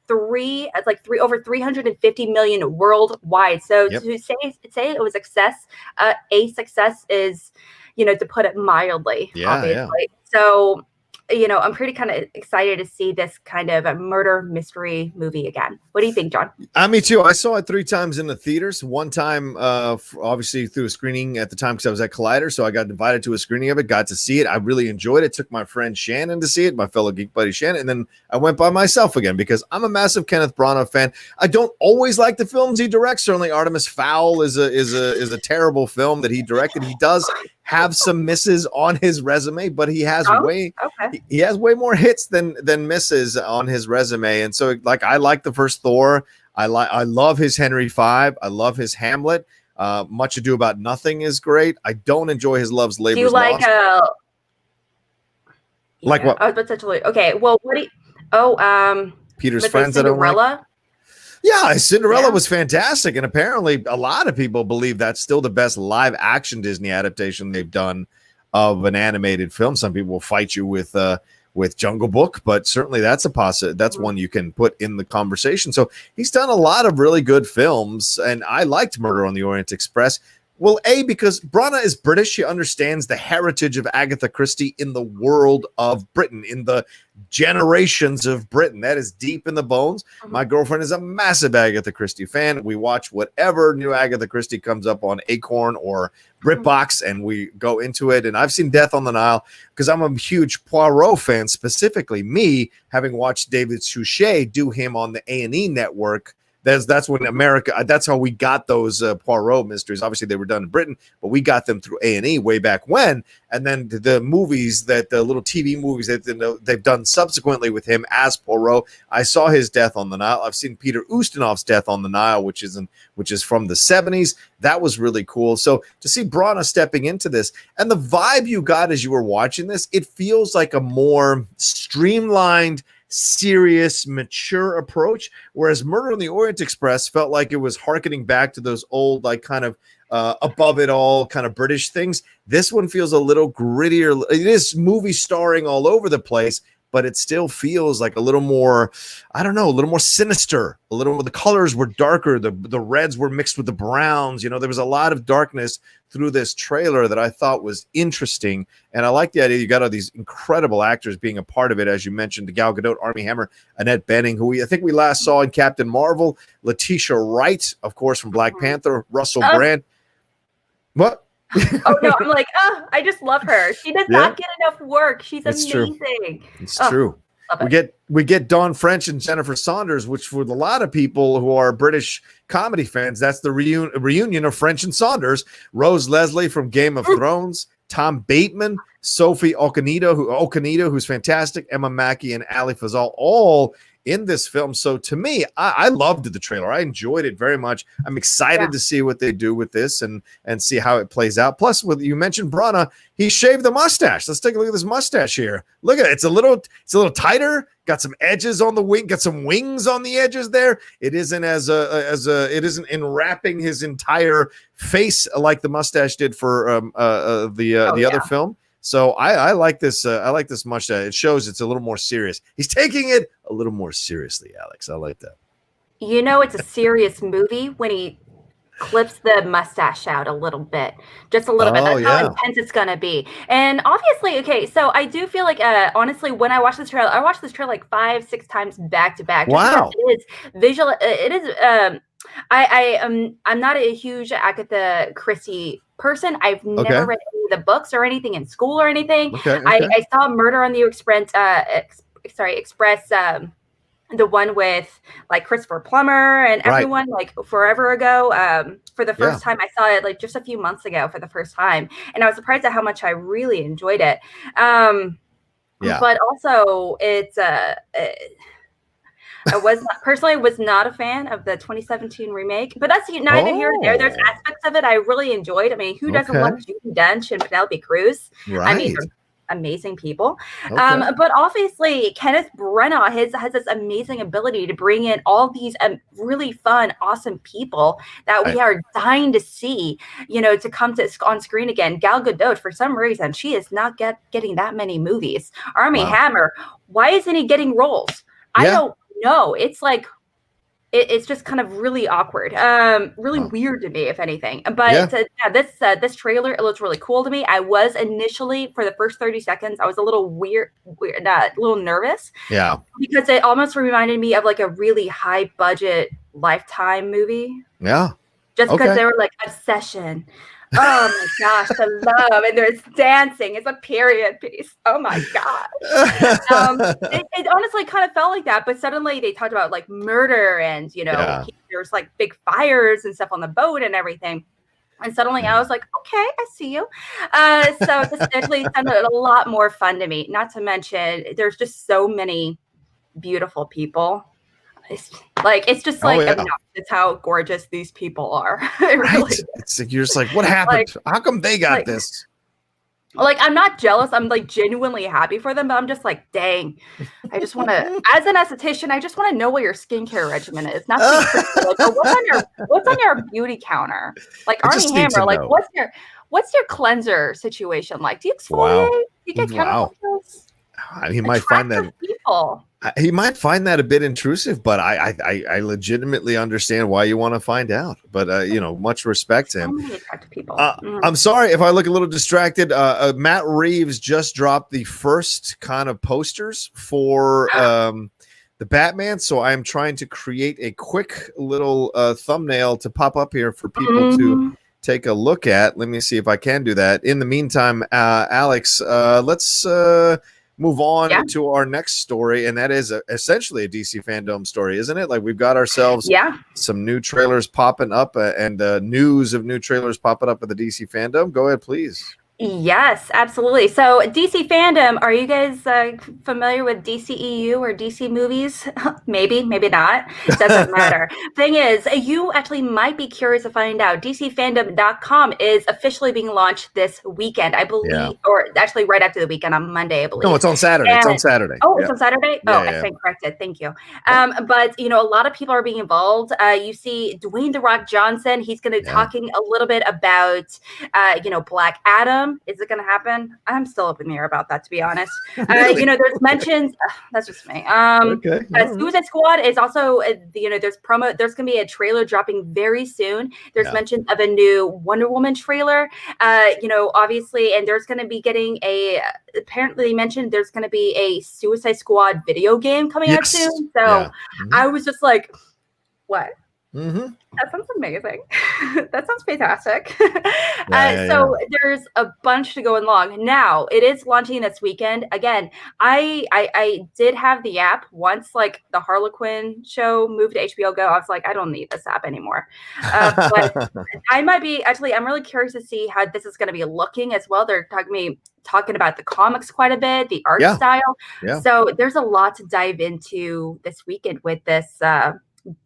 over 350 million worldwide. So to say it was a success is, to put it mildly, obviously. So I'm pretty kind of excited to see this kind of a murder mystery movie again. What do you think, John? Me too. I saw it 3 times in the theaters. One time, obviously through a screening at the time because I was at Collider, so I got invited to a screening of it, got to see it. I really enjoyed it. Took my friend Shannon to see it, my fellow geek buddy Shannon, and then I went by myself again because I'm a massive Kenneth Branagh fan. I don't always like the films he directs. Certainly, Artemis Fowl is a terrible film that he directed. He does have some misses on his resume, but he has he has way more hits than misses on his resume. And so, like, I like the first Thor. I love his Henry V. I love his Hamlet. Much Ado About Nothing is great. I don't enjoy his Love's Labor's Do you like Lost. Like what? Oh, but okay. Well, what do you? Peter's Friends. Cinderella. Yeah, Cinderella was fantastic, and apparently a lot of people believe that's still the best live action Disney adaptation they've done of an animated film. Some people will fight you with Jungle Book, but certainly that's that's one you can put in the conversation. So he's done a lot of really good films, and I liked Murder on the Orient Express. Well, because Branagh is British, he understands the heritage of Agatha Christie in the world of Britain, in the generations of Britain. That is deep in the bones. My girlfriend is a massive Agatha Christie fan. We watch whatever new Agatha Christie comes up on Acorn or BritBox, and we go into it. And I've seen Death on the Nile because I'm a huge Poirot fan, specifically me, having watched David Suchet do him on the A&E network. That's when that's how we got those Poirot mysteries. Obviously, they were done in Britain, but we got them through A&E way back when. And then the movies, the little TV movies that they've done subsequently with him as Poirot. I saw his Death on the Nile. I've seen Peter Ustinov's Death on the Nile, which is from the 70s. That was really cool. So to see Branagh stepping into this, and the vibe you got as you were watching this, it feels like a more streamlined, serious, mature approach, whereas Murder on the Orient Express felt like it was hearkening back to those old, like, kind of above it all kind of British things. This one feels a little grittier. It is movie starring all over the place, but it still feels like a little more, I don't know, a little more sinister. A little more, the colors were darker. The reds were mixed with the browns. There was a lot of darkness through this trailer that I thought was interesting. And I like the idea you got all these incredible actors being a part of it. As you mentioned, Gal Gadot, Armie Hammer, Annette Bening, who I think we last saw in Captain Marvel, Letitia Wright, of course, from Black Panther, Russell Brand. What? Oh no, I'm like, oh, I just love her. She does not get enough work. She's amazing. True. It's true. We get Dawn French and Jennifer Saunders, which for a lot of people who are British comedy fans, that's the reunion of French and Saunders. Rose Leslie from Game of Thrones, Tom Bateman, Sophie Okonedo, who's fantastic, Emma Mackey and Ali Fazal, all in this film. So to me, I loved the trailer. I enjoyed it very much. I'm excited to see what they do with this and see how it plays out. Plus, with you mentioned Branagh, he shaved the mustache. Let's take a look at this mustache here. Look at it. It's a little tighter. Got some edges on the wing. Got some wings on the edges there. It isn't it isn't enwrapping his entire face like the mustache did for the other film. So I like this. I like this mustache. It shows it's a little more serious. He's taking it a little more seriously, Alex. I like that. You know, it's a serious movie when he clips the mustache out a little bit, just a little bit. That's how intense it's gonna be. And obviously, okay, so I do feel like, honestly, when I watched this trailer, I watched this trailer like 5-6 times back to back. Wow! It is visual. It is. I'm not a huge Agatha Christie person. I've never read any of the books or anything in school or anything. I saw Murder on the Express. The one with like Christopher Plummer and everyone like forever ago. For the first time, I saw it like just a few months ago for the first time, and I was surprised at how much I really enjoyed it. But also it's I was not a fan of the 2017 remake, but that's neither here nor there. There's aspects of it I really enjoyed. I mean, who doesn't love Judi Dench and Penelope Cruz? Right. I mean, they're amazing people. But obviously, Kenneth Branagh has this amazing ability to bring in all these really fun, awesome people that we are dying to see, to come on screen again. Gal Gadot, for some reason, she is not getting that many movies. Armie Hammer, why isn't he getting roles? I don't know. It's like it's just kind of really awkward, really weird to me, if anything. But this trailer, it looks really cool to me. I was initially, for the first 30 seconds, I was a little a little nervous. Yeah, because it almost reminded me of like a really high budget Lifetime movie. Yeah, just because they were like Obsession. Oh my gosh, the love, and there's dancing. It's a period piece. Oh my gosh. It honestly kind of felt like that, but suddenly they talked about like murder and, there's like big fires and stuff on the boat and everything. And suddenly I was like, okay, I see you. So this definitely sounded a lot more fun to me. Not to mention, there's just so many beautiful people. It's just obnoxious how gorgeous these people are. Really. It's like, you're just like, what happened? How come they got this? Like, I'm not jealous. I'm like genuinely happy for them, but I'm just like, dang. I just want to, as an esthetician, I just want to know what your skincare regimen is. Not like, what's on your beauty counter? Like Armie Hammer, like what's your cleanser situation like? Do you exfoliate? Do you get chemicals? He might find that people. He might find that a bit intrusive, but I legitimately understand why you want to find out. But much respect to him. I'm sorry if I look a little distracted. Matt Reeves just dropped the first kind of posters for the Batman, so I'm trying to create a quick little thumbnail to pop up here for people to take a look at. Let me see if I can do that. In the meantime, Alex, let's move on to our next story, and that is essentially a DC Fandome story, isn't it? Like, we've got ourselves some new trailers popping up and news of new trailers popping up at the DC Fandome. Go ahead, please. Yes, absolutely. So DC Fandome, are you guys familiar with DCEU or DC movies? Maybe not. Doesn't matter. Thing is, you actually might be curious to find out. DCFandom.com is officially being launched this weekend, I believe, or actually right after the weekend on Monday, I believe. No, it's on Saturday. It's on Saturday. Oh, it's on Saturday? I stand corrected. Thank you. But, a lot of people are being involved. You see Dwayne "The Rock" Johnson. He's going to be talking a little bit about, Black Adam. Is it going to happen? I'm still up in the air about that, to be honest. Really? There's mentions. That's just me. Suicide Squad is also, there's promo. There's going to be a trailer dropping very soon. There's mentions of a new Wonder Woman trailer. Obviously, and there's going to be apparently they mentioned there's going to be a Suicide Squad video game coming out soon. So I was just like, what? That sounds amazing. That sounds fantastic. So there's a bunch to go along. Now it is launching this weekend. Again, I did have the app once, like the Harlequin show moved to HBO Go. I was like, I don't need this app anymore. But I might be actually. I'm really curious to see how this is going to be looking as well. They're talking about the comics quite a bit, the art style. Yeah. So there's a lot to dive into this weekend with this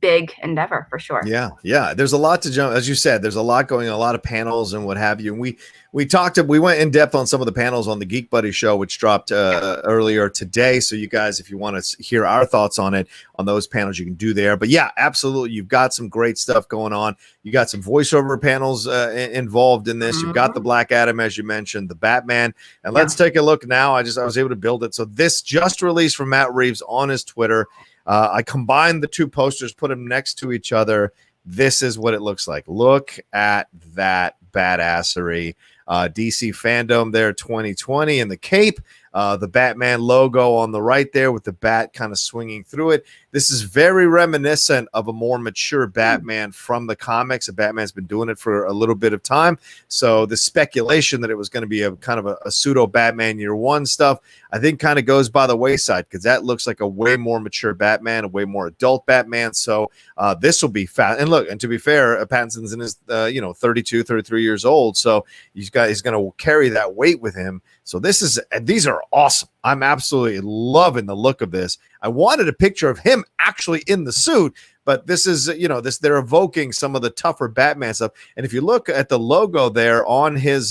big endeavor for sure. Yeah. There's a lot to jump. As you said, there's a lot going on, a lot of panels and what have you. And we went in depth on some of the panels on the Geek Buddy show, which dropped earlier today. So you guys, if you want to hear our thoughts on it, on those panels, you can do there. But yeah, absolutely. You've got some great stuff going on. You got some voiceover panels involved in this. You've got the Black Adam, as you mentioned, the Batman. And let's take a look now. I was able to build it. So this just released from Matt Reeves on his Twitter. I combined the two posters, put them next to each other. This is what it looks like. Look at that badassery. DC Fandome there 2020 in the cape. The Batman logo on the right there with the bat kind of swinging through it. This is very reminiscent of a more mature Batman from the comics. The Batman's been doing it for a little bit of time. So the speculation that it was going to be a kind of a pseudo Batman year one stuff, I think kind of goes by the wayside because that looks like a way more mature Batman, a way more adult Batman. So this will be fast. And look, and to be fair, Pattinson's in his 32, 33 years old. So he's going to carry that weight with him. So these are awesome. I'm absolutely loving the look of this. I wanted a picture of him actually in the suit, but this is, they're evoking some of the tougher Batman stuff. And if you look at the logo there on his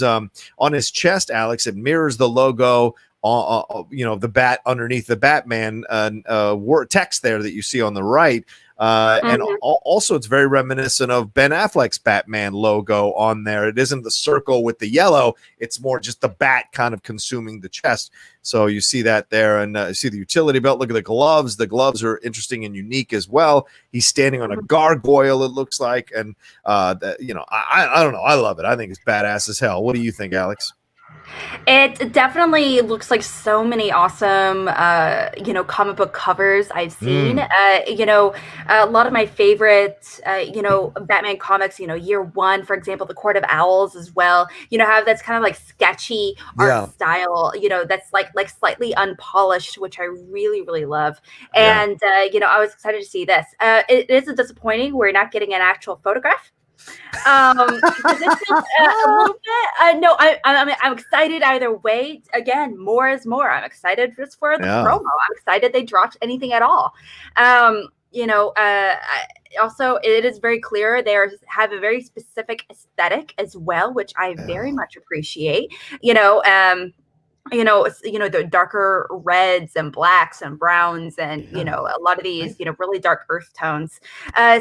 chest, Alex, it mirrors the logo the bat underneath the Batman text there that you see on the right. And also it's very reminiscent of Ben Affleck's Batman logo on there. It isn't the circle with the yellow. It's more just the bat kind of consuming the chest. So you see that there, and you see the utility belt. Look at the gloves. The gloves are interesting and unique as well. He's standing on a gargoyle, it looks like. And, I don't know. I love it. I think it's badass as hell. What do you think, Alex? It definitely looks like so many awesome, comic book covers I've seen. A lot of my favorite, Batman comics, year one, for example, the Court of Owls as well, have that's kind of like sketchy art style, that's like slightly unpolished, which I really, really love. And, I was excited to see this. It is disappointing we're not getting an actual photograph. Because it feels a little bit. No, I'm excited either way. Again, more is more. I'm excited just for the promo. I'm excited they dropped anything at all. Also, it is very clear they have a very specific aesthetic as well, which I very much appreciate. The darker reds and blacks and browns and, a lot of these, really dark earth tones.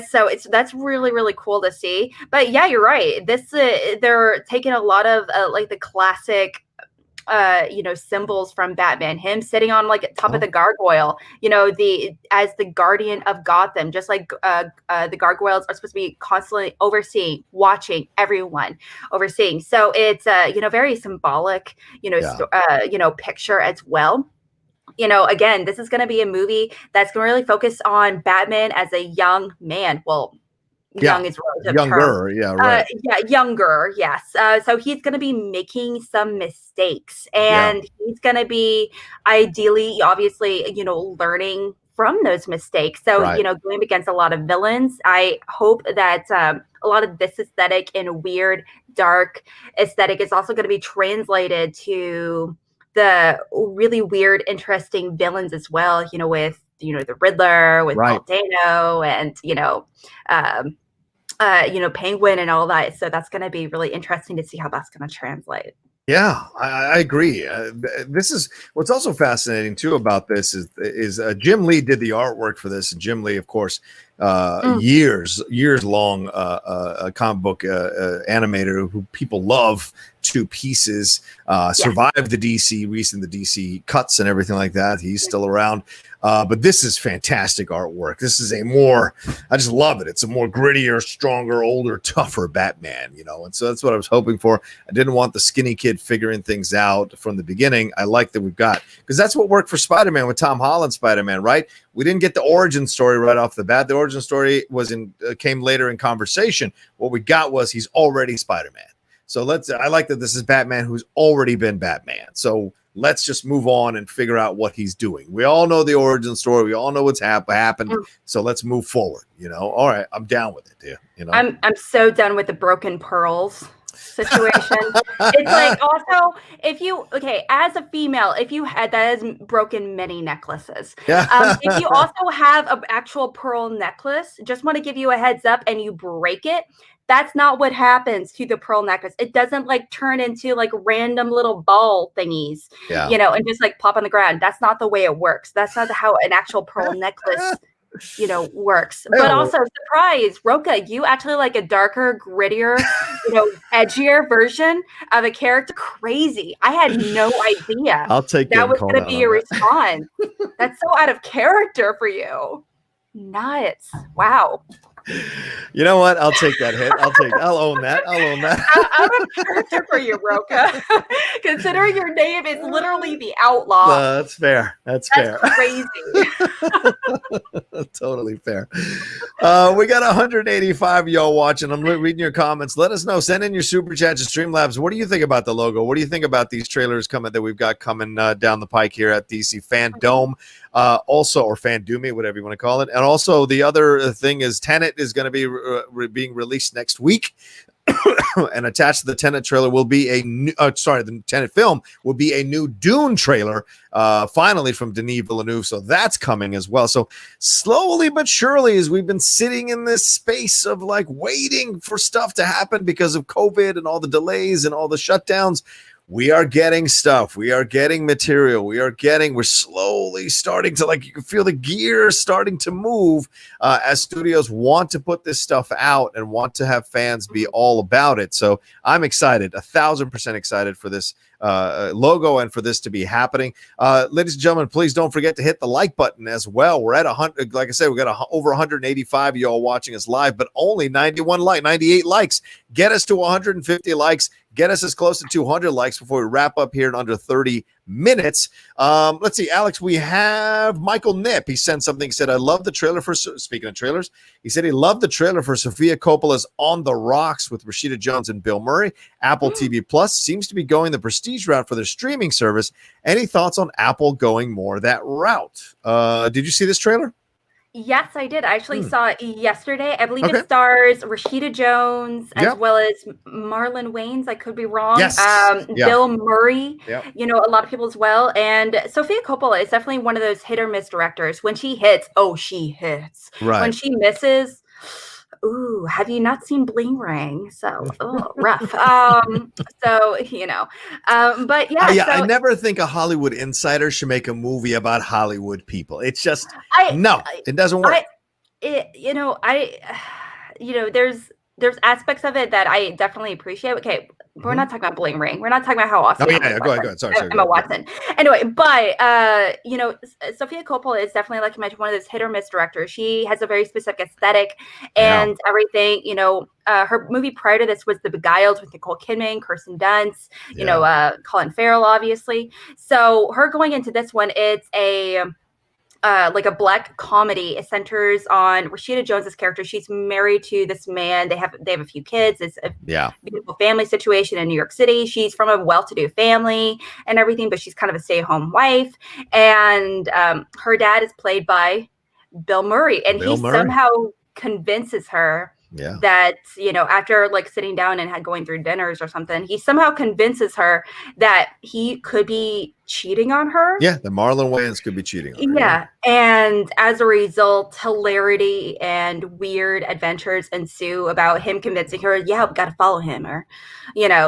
So that's really, really cool to see. But yeah, you're right. This, they're taking a lot of like the classic, symbols from Batman, him sitting on like top of the gargoyle, as the guardian of Gotham, just like the gargoyles are supposed to be constantly overseeing, watching everyone, overseeing. So it's very symbolic, picture as well. Again, this is going to be a movie that's going to really focus on Batman as a young man. Well, young is relative younger term. Younger, yes. So he's going to be making some mistakes, and he's going to be ideally, obviously, learning from those mistakes. So going against a lot of villains. I hope that a lot of this aesthetic and weird dark aesthetic is also going to be translated to the really weird, interesting villains as well, with the Riddler, with Paul Dano, and Penguin and all that. So that's going to be really interesting to see how that's going to translate. Yeah, I agree. This is what's also fascinating too about this is Jim Lee did the artwork for this, and Jim Lee, of course, years long comic book animator who people love to pieces. Survived the DC cuts and everything like that. He's still around. But this is fantastic artwork. This is I just love it. It's a more grittier, stronger, older, tougher Batman, and so that's what I was hoping for. I didn't want the skinny kid figuring things out from the beginning. I like that we've got, because that's what worked for Spider-Man with Tom Holland Spider-Man, right? We didn't get the origin story right off the bat. The origin story came later in conversation. What we got was he's already Spider-Man. So I like that this is Batman who's already been Batman. So let's just move on and figure out what he's doing. We all know the origin story. We all know what's happened. So let's move forward. All right, I'm down with it, dude. I'm so done with the broken pearls situation. It's like, also, as a female, if you had that has broken many necklaces. If you also have an actual pearl necklace, just want to give you a heads up, and you break it, that's not what happens to the pearl necklace. It doesn't turn into random little ball thingies, and just pop on the ground. That's not the way it works. That's not how an actual pearl necklace works. But also, surprise, Rocha, you actually like a darker, grittier, edgier version of a character. Crazy. I had no idea I'll take that was going to be your response. That's so out of character for you. Nuts. Wow. You know what? I'll take that hit. I'll own that. I'm a character for you, Rocha. Considering your name is literally the Outlaw. That's fair. That's fair. Crazy. Totally fair. We got 185 of y'all watching. I'm reading your comments. Let us know. Send in your super chats to Streamlabs. What do you think about the logo? What do you think about these trailers that we've got coming down the pike here at DC Fandome? Also, or Fandome, whatever you want to call it. And also, the other thing is Tenet is going to be being released next week. And attached to the Tenet trailer will be the Tenet film will be a new Dune trailer, finally from Denis Villeneuve. So that's coming as well. So slowly but surely, as we've been sitting in this space of waiting for stuff to happen because of COVID and all the delays and all the shutdowns, we are getting stuff. We are getting material. We're slowly starting to you can feel the gears starting to move as studios want to put this stuff out and want to have fans be all about it. So I'm excited, 1,000% excited for this logo and for this to be happening. Ladies and gentlemen, please don't forget to hit the like button as well. We're at 100. Like I said, we got over 185 of y'all watching us live, but only 98 likes. Get us to 150 likes. Get us as close to 200 likes before we wrap up here in under 30 minutes. Let's see, Alex, we have Michael Nip. He sent something. He said, I love the trailer for, speaking of trailers, he said he loved the trailer for Sofia Coppola's On the Rocks with Rashida Jones and Bill Murray. Apple TV Plus seems to be going the prestige route for their streaming service. Any thoughts on Apple going more that route? Did you see this trailer? Yes, I did. I actually saw it yesterday. I believe it stars Rashida Jones as well as Marlon Wayans. I could be wrong. Yes. Bill Murray, a lot of people as well. And Sofia Coppola is definitely one of those hit or miss directors. When she hits, she hits. Right. When she misses, have you not seen Bling Ring? So rough. But yeah. I never think a Hollywood insider should make a movie about Hollywood people. It's just it doesn't work. There's aspects of it that I definitely appreciate. Okay, we're not talking about Bling Ring. We're not talking about how awesome. Go ahead. Sorry. Emma Watson. Anyway, but Sofia Coppola is definitely, like you mentioned, one of those hit or miss directors. She has a very specific aesthetic and everything. Her movie prior to this was The Beguiled with Nicole Kidman, Kirsten Dunst, Colin Farrell, obviously. So her going into this one, it's a black comedy. It centers on Rashida Jones's character. She's married to this man. They have a few kids. It's a beautiful family situation in New York City. She's from a well-to-do family and everything, but she's kind of a stay-at-home wife. And her dad is played by Bill Murray, and he somehow convinces her that, after sitting down and going through dinners or something, he somehow convinces her that he could be cheating on her. Yeah, the Marlon Wayans could be cheating on her. Yeah. And as a result, hilarity and weird adventures ensue about him convincing her, we've got to follow him, or,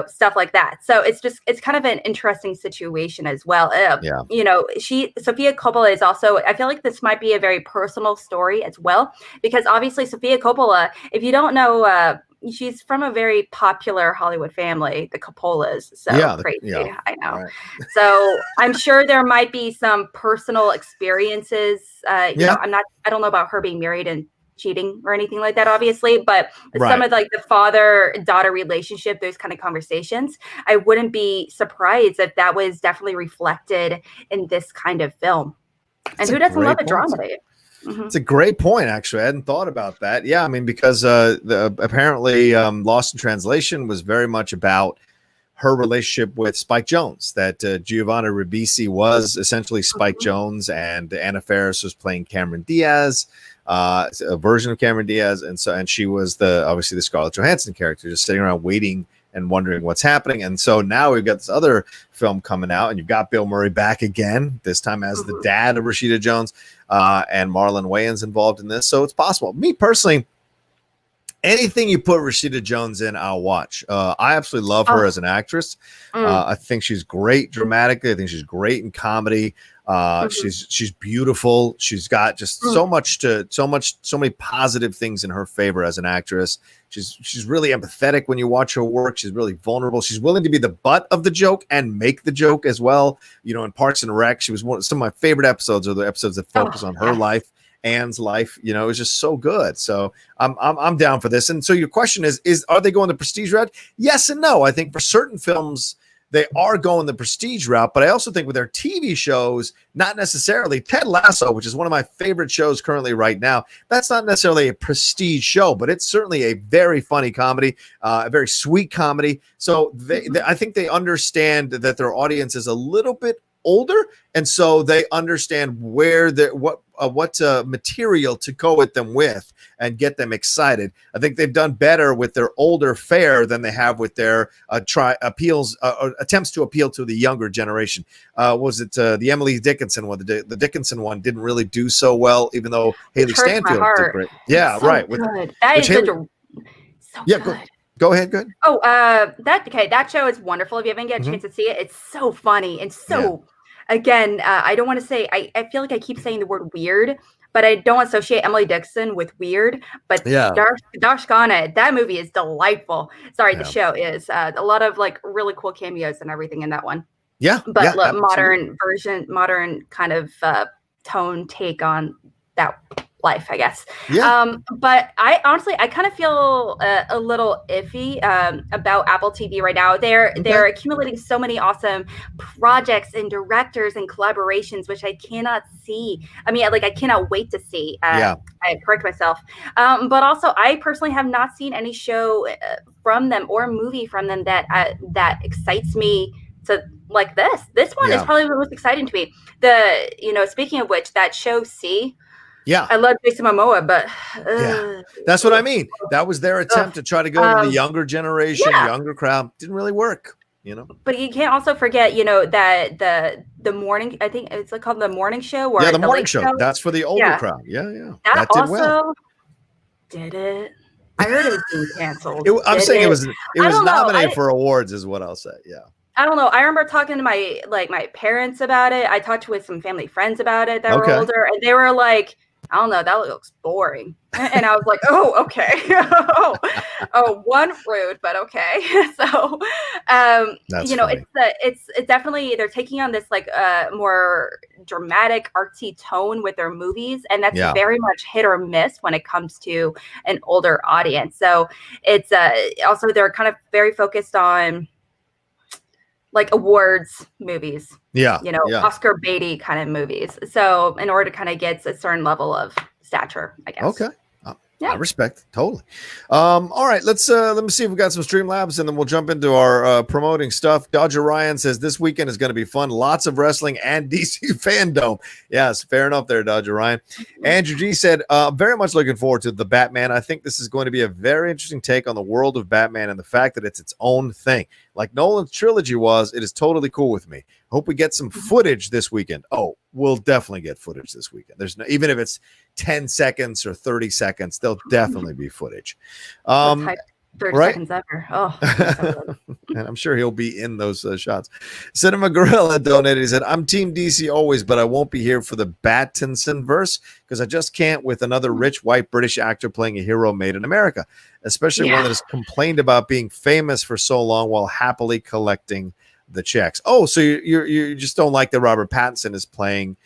stuff like that. So it's kind of an interesting situation as well. Sofia Coppola is also, I feel like this might be a very personal story as well, because obviously Sofia Coppola, if you don't know, she's from a very popular Hollywood family, the Coppolas. So crazy. I know. Right. So I'm sure there might be some personal experiences. I don't know about her being married and cheating or anything like that, obviously, but some of the father-daughter relationship, those kind of conversations, I wouldn't be surprised if that was definitely reflected in this kind of film. And who doesn't love a dramedy? It's a great point, actually. I hadn't thought about that. Yeah, I mean, because apparently Lost in Translation was very much about her relationship with Spike Jonze, that Giovanna Ribisi was essentially Spike Jonze, and Anna Faris was playing Cameron Diaz, a version of Cameron Diaz, and she was obviously the Scarlett Johansson character, just sitting around waiting and wondering what's happening. And so now we've got this other film coming out, and you've got Bill Murray back again, this time as the dad of Rashida Jones, and Marlon Wayans involved in this. So it's possible. Me personally, anything you put Rashida Jones in, I'll watch. I absolutely love her as an actress. I think she's great dramatically. I think she's great in comedy. She's beautiful. She's got just so many positive things in her favor as an actress. She's really empathetic when you watch her work. She's really vulnerable. She's willing to be the butt of the joke and make the joke as well. You know, in Parks and Rec, she was some of my favorite episodes are the episodes that focus on her life. Anne's life, you know, it was just so good. So I'm down for this. And so your question is are they going the prestige route? Yes and no. I think for certain films they are going the prestige route, but I also think with their TV shows, not necessarily. Ted Lasso, which is one of my favorite shows currently right now, that's not necessarily a prestige show, but it's certainly a very funny comedy, a very sweet comedy. So I think they understand that their audience is a little bit older, and so they understand what material to go with them with and get them excited. I think they've done better with their older fare than they have with their attempts to appeal to the younger generation. Was it the Emily Dickinson one? The Dickinson one didn't really do so well, even though Haley Stanfield did great. Yeah, right. Good. That is so good. Go ahead. Good. Oh, that show is wonderful. If you haven't get a chance to see it, it's so funny and so. Again, I don't want to say. I feel like I keep saying the word weird, but I don't associate Emily Dickinson with weird. But Darshana, that movie is delightful. Sorry, the show is a lot of like really cool cameos and everything in that one. Yeah, but modern kind of tone take on that life, I guess. But I honestly kind of feel a little iffy about Apple TV right now. They're accumulating so many awesome projects and directors and collaborations, which I cannot see. I mean, like I cannot wait to see. I correct myself. But also, I personally have not seen any show from them or movie from them that excites me to like this. This one is probably the most exciting to me. Speaking of which, that show C. Yeah, I love Jason Momoa, but that's what I mean. That was their attempt to try to go to the younger generation, younger crowd. Didn't really work, you know. But you can't also forget, that the morning. I think it's called the morning show. Or the morning show. That's for the older crowd. Yeah. That did also well. Did it? I heard it was being canceled. I'm saying it was nominated for awards, is what I'll say. Yeah. I don't know. I remember talking to my parents about it. I talked with some family friends about it that were older, and they were like, I don't know, that looks boring. And I was like, oh, okay. One rude, but okay. So, funny. It's definitely, they're taking on this like more dramatic, artsy tone with their movies. And that's very much hit or miss when it comes to an older audience. So it's also, they're kind of very focused on like awards movies, Oscar baity kind of movies. So in order to kind of get a certain level of stature, I guess. Okay. I respect totally. All right, let me see if we got some Streamlabs, and then we'll jump into our promoting stuff. Dodger Ryan says this weekend is going to be fun. Lots of wrestling and DC Fandome. Yes, fair enough there, Dodger Ryan. Andrew G said, very much looking forward to the Batman. I think this is going to be a very interesting take on the world of Batman and the fact that it's its own thing. Like Nolan's trilogy was, it is totally cool with me. Hope we get some footage this weekend. Oh, we'll definitely get footage this weekend. There's no, even if it's 10 seconds or 30 seconds, there'll definitely be footage. 30 seconds ever. Oh, and I'm sure he'll be in those shots. Cinema Gorilla donated. He said, I'm Team DC always, but I won't be here for the Pattinson verse because I just can't with another rich white British actor playing a hero made in America, especially one that has complained about being famous for so long while happily collecting the checks. Oh, so you just don't like that Robert Pattinson is playing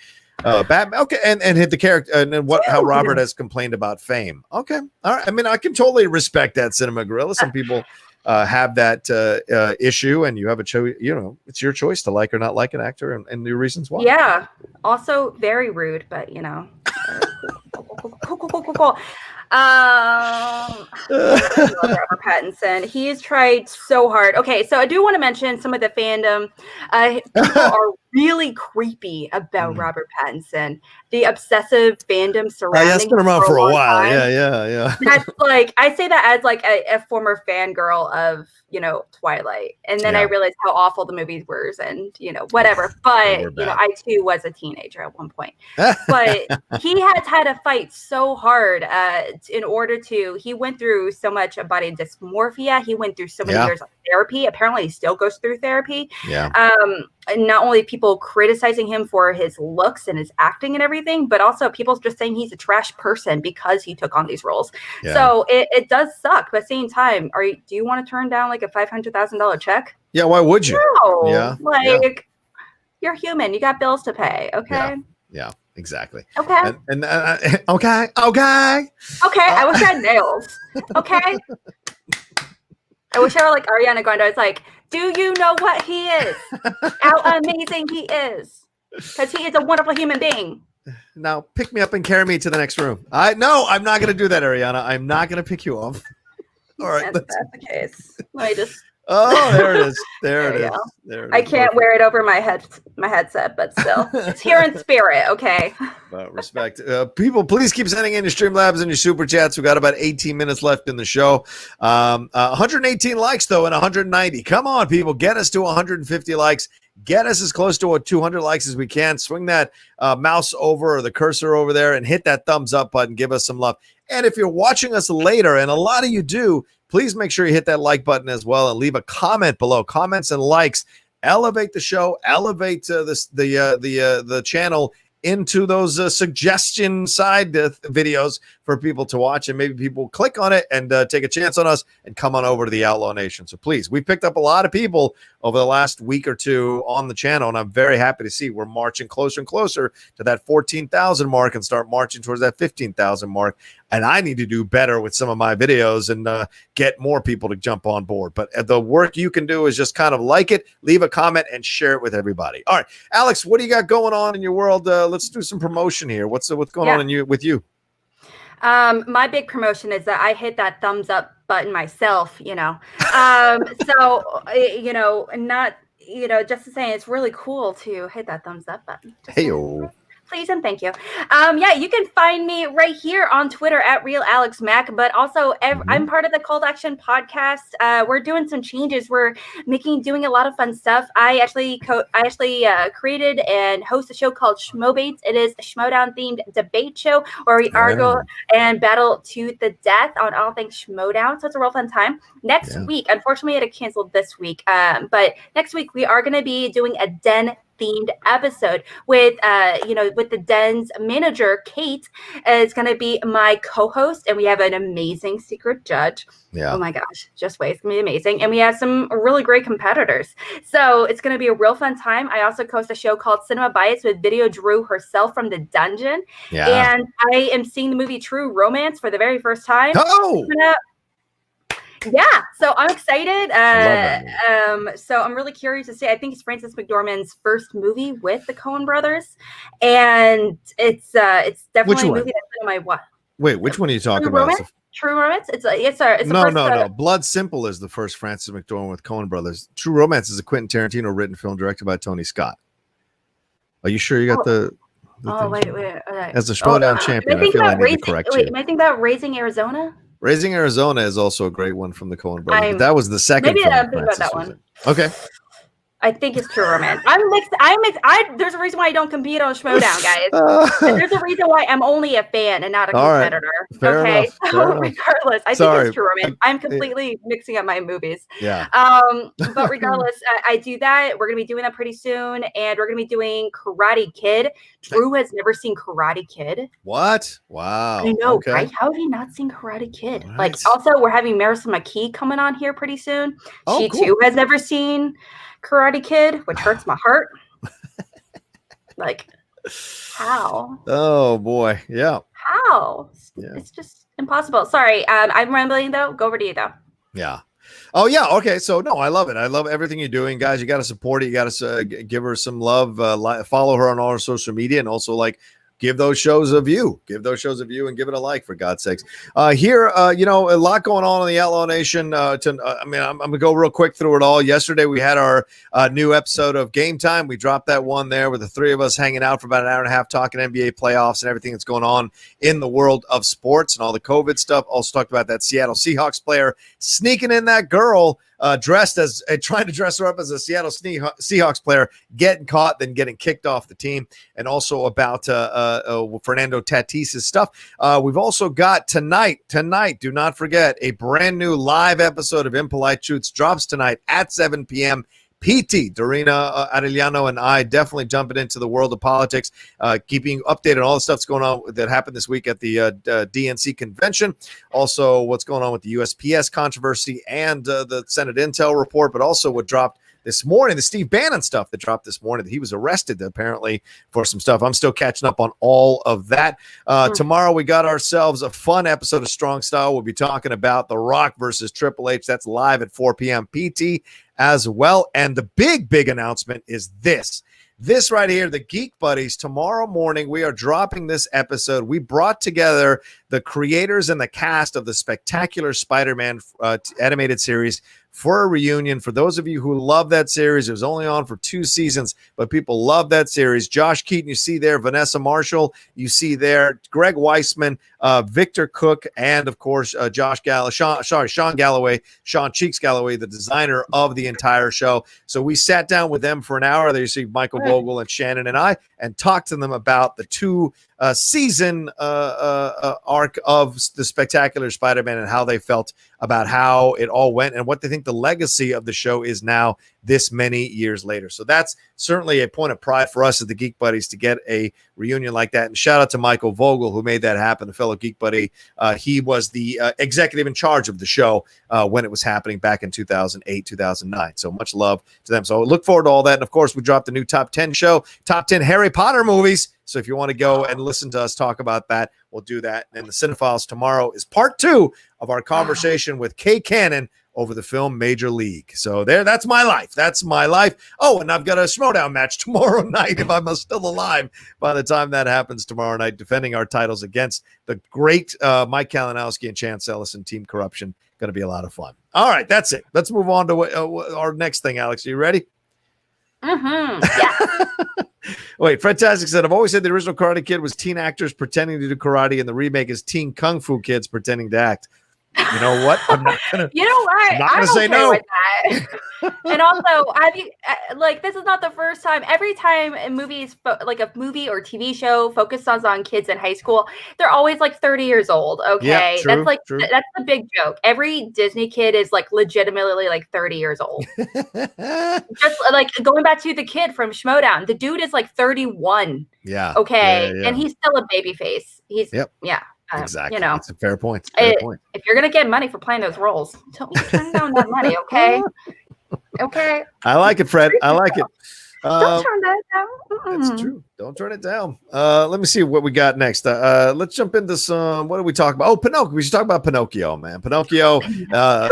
Batman? Okay, and hit the character and then how Robert has complained about fame. Okay, all right. I mean, I can totally respect that, Cinema Gorilla. Some people have that issue, and you have a choice. It's your choice to like or not like an actor, and your reasons why. Yeah. Also, very rude, but Cool. Robert Pattinson. He's tried so hard. Okay, so I do want to mention some of the fandom. People are really creepy about Robert Pattinson. The obsessive fandom surrounding him. It's been around for a while. Time. Yeah. That's like, I say that as like a former fangirl of, Twilight. And then I realized how awful the movies were and, whatever. But, I too was a teenager at one point. But he has had to fight so hard in order to, he went through so much body dysmorphia. He went through so many years of therapy. Apparently he still goes through therapy. Yeah. And not only people criticizing him for his looks and his acting and everything, but also people just saying he's a trash person because he took on these roles. Yeah. So it does suck. But at the same time, do you want to turn down like a $500,000 check? Yeah, why would you? No. Yeah. You're human. You got bills to pay. Okay. Yeah, exactly. Okay. And okay. I wish I had nails. Okay. I wish I were like Ariana Grande. It's like, do you know what he is? How amazing he is. Because he is a wonderful human being. Now, pick me up and carry me to the next room. No, I'm not going to do that, Ariana. I'm not going to pick you up. All right. That's the case. Let me just... Oh, there it is. There it is. I can't wear it over my headset, but still, it's here in spirit. Okay. Respect. People, please keep sending in your Streamlabs and your Super Chats. We've got about 18 minutes left in the show. 118 likes, though, and 190. Come on, people. Get us to 150 likes. Get us as close to 200 likes as we can. Swing that mouse over or the cursor over there and hit that thumbs up button. Give us some love. And if you're watching us later, and a lot of you do, please make sure you hit that like button as well and leave a comment below. Comments and likes elevate the show, elevate the channel into those suggestion side videos for people to watch, and maybe people click on it and take a chance on us and come on over to the Outlaw Nation. So please, we've picked up a lot of people over the last week or two on the channel, and I'm very happy to see we're marching closer and closer to that 14,000 mark and start marching towards that 15,000 mark. And I need to do better with some of my videos and get more people to jump on board. But the work you can do is just kind of like it, leave a comment, and share it with everybody. All right, Alex, what do you got going on in your world? Let's do some promotion here. What's going on with you? My big promotion is that I hit that thumbs up button myself, So, not, just to say it's really cool to hit that thumbs up button. Hey-o. Please and thank you. You can find me right here on Twitter at RealAlexMac, but also I'm part of the Cold Action podcast. We're doing some changes. We're doing a lot of fun stuff. I actually created and host a show called Schmobates. It is a Schmodown themed debate show where we argue and battle to the death on all things Schmodown. So it's a real fun time. Next week, unfortunately, it had canceled this week, but next week we are going to be doing a Den themed episode with the Den's manager, Kate, is going to be my co-host, and we have an amazing secret judge. Yeah. Oh my gosh, just wait, it's going to be amazing. And we have some really great competitors. So it's going to be a real fun time. I also host a show called Cinema Bias with Video Drew herself from the dungeon. Yeah. And I am seeing the movie True Romance for the very first time. Oh! Yeah, so I'm excited. So I'm really curious to see. I think it's Frances McDormand's first movie with the Coen brothers, and it's definitely a movie that's been on my what? Wait, which one are you talking about? True Romance. It's no. Blood Simple is the first Frances McDormand with Coen brothers. True Romance is a Quentin Tarantino written film directed by Tony Scott. Are you sure you got the wait. As a Schmodown champion, I feel I need to correct you. Am I thinking about Raising Arizona? Raising Arizona is also a great one from the Coen brothers. That was the second film. Maybe I'm thinking about that one. Okay. I think it's True Romance. I'm mixed. There's a reason why I don't compete on Schmodown, guys. And there's a reason why I'm only a fan and not a competitor. Right. Fair enough. Regardless, I think it's True Romance. I'm completely mixing up my movies. Yeah. But regardless, I do that. We're gonna be doing that pretty soon, and we're gonna be doing Karate Kid. Drew has never seen Karate Kid. What? Wow. I know, right? How have you not seen Karate Kid? Right. Like, also, we're having Marissa McKee coming on here pretty soon. She too has never seen Karate Kid, which hurts my heart. Like, how? Oh boy, yeah. How? Yeah. It's just impossible. Sorry, I'm rambling though. Go over to you though. Yeah. Oh yeah. Okay. So no, I love it. I love everything you're doing, guys. You got to support it. You got to give her some love. Follow her on all her social media, and also give those shows a view. Give those shows a view and give it a like, for God's sakes. Here, a lot going on in the Outlaw Nation. I'm going to go real quick through it all. Yesterday, we had our new episode of Game Time. We dropped that one there with the three of us hanging out for about an hour and a half talking NBA playoffs and everything that's going on in the world of sports and all the COVID stuff. Also talked about that Seattle Seahawks player sneaking in that girl dressed as trying to dress her up as a Seattle Seahawks player, getting caught, then getting kicked off the team, and also about Fernando Tatis's stuff. We've also got tonight, do not forget, a brand new live episode of Impolite Truths drops tonight at 7 p.m. PT, Dorina Arellano, and I definitely jumping into the world of politics, keeping updated on all the stuff that's going on that happened this week at the DNC convention. Also, what's going on with the USPS controversy and the Senate Intel report, but also what dropped this morning, the Steve Bannon stuff that dropped this morning, that he was arrested apparently for some stuff. I'm still catching up on all of that. Tomorrow, we got ourselves a fun episode of Strong Style. We'll be talking about The Rock versus Triple H. That's live at 4 p.m. PT as well. And the big announcement is this right here, the Geek Buddies. Tomorrow morning, we are dropping this episode. We brought together the creators and the cast of the Spectacular Spider-Man animated series for a reunion. For those of you who love that series, it was only on for 2 seasons, but people love that series. Josh Keaton, you see there. Vanessa Marshall, you see there. Greg Weisman, Victor Cook, and of course, Sean Galloway, Sean Cheeks Galloway, the designer of the entire show. So we sat down with them for an hour. There you see Michael Vogel and Shannon and I, and talked to them about the 2-season arc of the Spectacular Spider-Man and how they felt about how it all went and what they think the legacy of the show is now this many years later. So that's certainly a point of pride for us as the Geek Buddies to get a reunion like that. And shout out to Michael Vogel, who made that happen, a fellow Geek Buddy. He was the executive in charge of the show when it was happening back in 2008, 2009. So much love to them. So look forward to all that. And of course, we dropped the new Top 10 show, Top 10 Harry Potter movies. So if you want to go and listen to us talk about that, we'll do that. And the Cinephiles tomorrow is part 2 of our conversation with Kay Cannon over the film Major League. So that's my life. That's my life. Oh, and I've got a Schmodown match tomorrow night if I'm still alive by the time that happens tomorrow night, defending our titles against the great Mike Kalinowski and Chance Ellison, Team Corruption. Going to be a lot of fun. All right, that's it. Let's move on to our next thing, Alex. Are you ready? Yeah. Wait, Fantastic said, I've always said the original Karate Kid was teen actors pretending to do karate, and the remake is teen kung fu kids pretending to act. You know what? I'm not gonna. You know what? I'm say no. With that. And also, this is not the first time. Every time a movie or TV show focuses on kids in high school, they're always like 30 years old. Okay, yeah, true, true. That's the big joke. Every Disney kid is like legitimately like 30 years old. Just like going back to the kid from Schmodown, the dude is like 31. Yeah. Okay, yeah. And he's still a baby face. He's yeah. Exactly. You know, it's a fair point. If you're gonna get money for playing those roles, don't turn down that money, okay? Okay. I like it, Fred. I like it. Don't turn that down. That's true. Don't turn it down. Let me see what we got next. Let's jump into some. What do we talk about? Oh, Pinocchio. We should talk about Pinocchio, man. Pinocchio.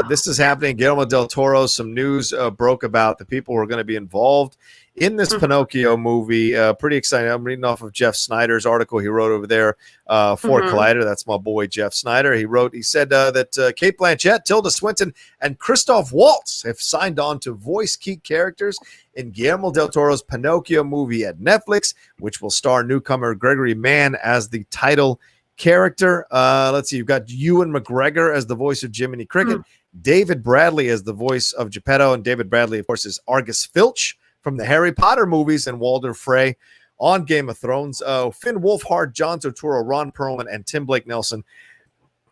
This is happening. Guillermo del Toro. Some news broke about the people who are going to be involved in this Pinocchio movie. Pretty exciting. I'm reading off of Jeff Snyder's article he wrote over there for Collider. That's my boy Jeff Snyder. He said that Cate Blanchett, Tilda Swinton, and Christoph Waltz have signed on to voice key characters in Guillermo del Toro's Pinocchio movie at Netflix, which will star newcomer Gregory Mann as the title character. Let's see. You've got Ewan McGregor as the voice of Jiminy Cricket, David Bradley as the voice of Geppetto, and David Bradley, of course, is Argus Filch from the Harry Potter movies, and Walder Frey on Game of Thrones. Finn Wolfhard, John Turturro, Ron Perlman, and Tim Blake Nelson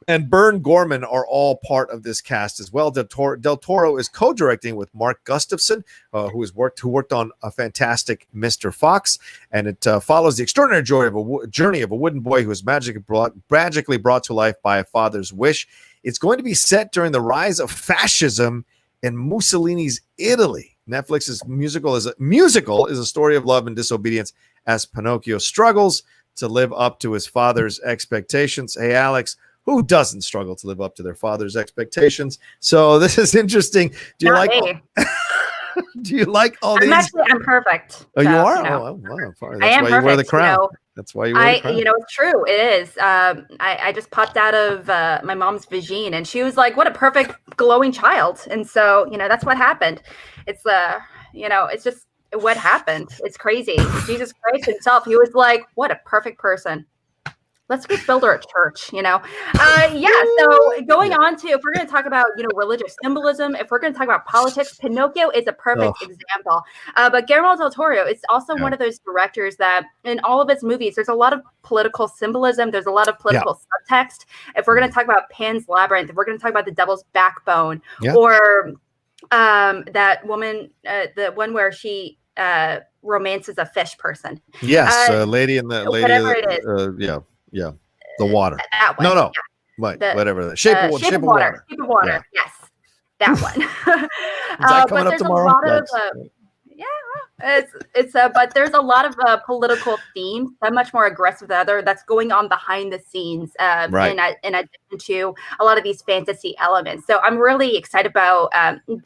and Bern Gorman are all part of this cast as well. Del Toro is co-directing with Mark Gustafson, who worked on a fantastic Mr. Fox, and it follows the extraordinary journey of a wooden boy who is magically brought to life by a father's wish. It's going to be set during the rise of fascism in Mussolini's Italy. Netflix's musical is a story of love and disobedience as Pinocchio struggles to live up to his father's expectations. Hey, Alex, who doesn't struggle to live up to their father's expectations? So this is interesting. Do you like all these? I'm perfect. Oh, you are? You know, wow. That's I am why perfect. you wear the crown. That's why you wear the crown. It's true. It is. I just popped out of my mom's vagine, and she was like, "What a perfect glowing child." And so, that's what happened. It's it's just what happened. It's crazy. Jesus Christ himself, he was like, "What a perfect person. Let's go build her a church," So going on to, if we're going to talk about, religious symbolism, if we're going to talk about politics, Pinocchio is a perfect example. But Guillermo del Toro is also one of those directors that in all of his movies, there's a lot of political symbolism. There's a lot of political subtext. If we're going to talk about Pan's Labyrinth, if we're going to talk about The Devil's Backbone, or that woman, the one where she romances a fish person. Yes, lady in the lady. Whatever it is. Yeah, the water. That one. No, whatever. Shape of water. Shape of water. Yeah. Yes, that one. Is that coming up tomorrow? But there's a lot of political themes, so much more aggressive than other, that's going on behind the scenes, in addition to a lot of these fantasy elements. So I'm really excited about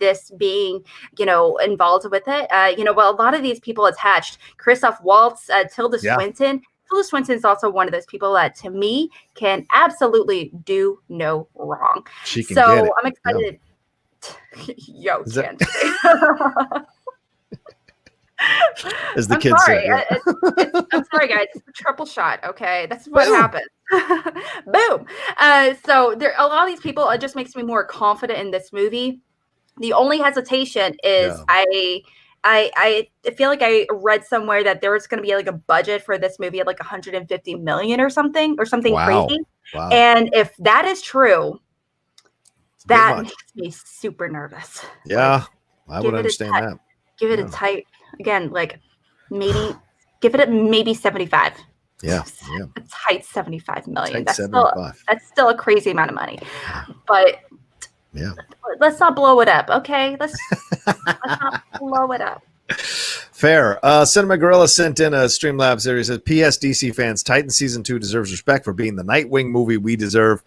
this being, involved with it. A lot of these people attached, Christoph Waltz, Tilda Swinton. Tilda Swinton is also one of those people that, to me, can absolutely do no wrong. She can get it. I'm excited. Yeah. Jen. As the kids say. I'm sorry, guys. It's a triple shot. Okay, that's what happened. Boom. So there, a lot of these people, it just makes me more confident in this movie. The only hesitation is I feel like I read somewhere that there was going to be like a budget for this movie of like 150 million or something crazy. Wow. And if that is true, that makes me super nervous. Yeah, I would understand that. Give it a tight, again, like maybe give it maybe 75. Yeah. A tight 75 million. That's still a crazy amount of money. But let's not blow it up, okay? Let's not blow it up. Fair. Cinema Gorilla sent in a Streamlabs series. Says, P.S. DC fans, Titan Season 2 deserves respect for being the Nightwing movie we deserve.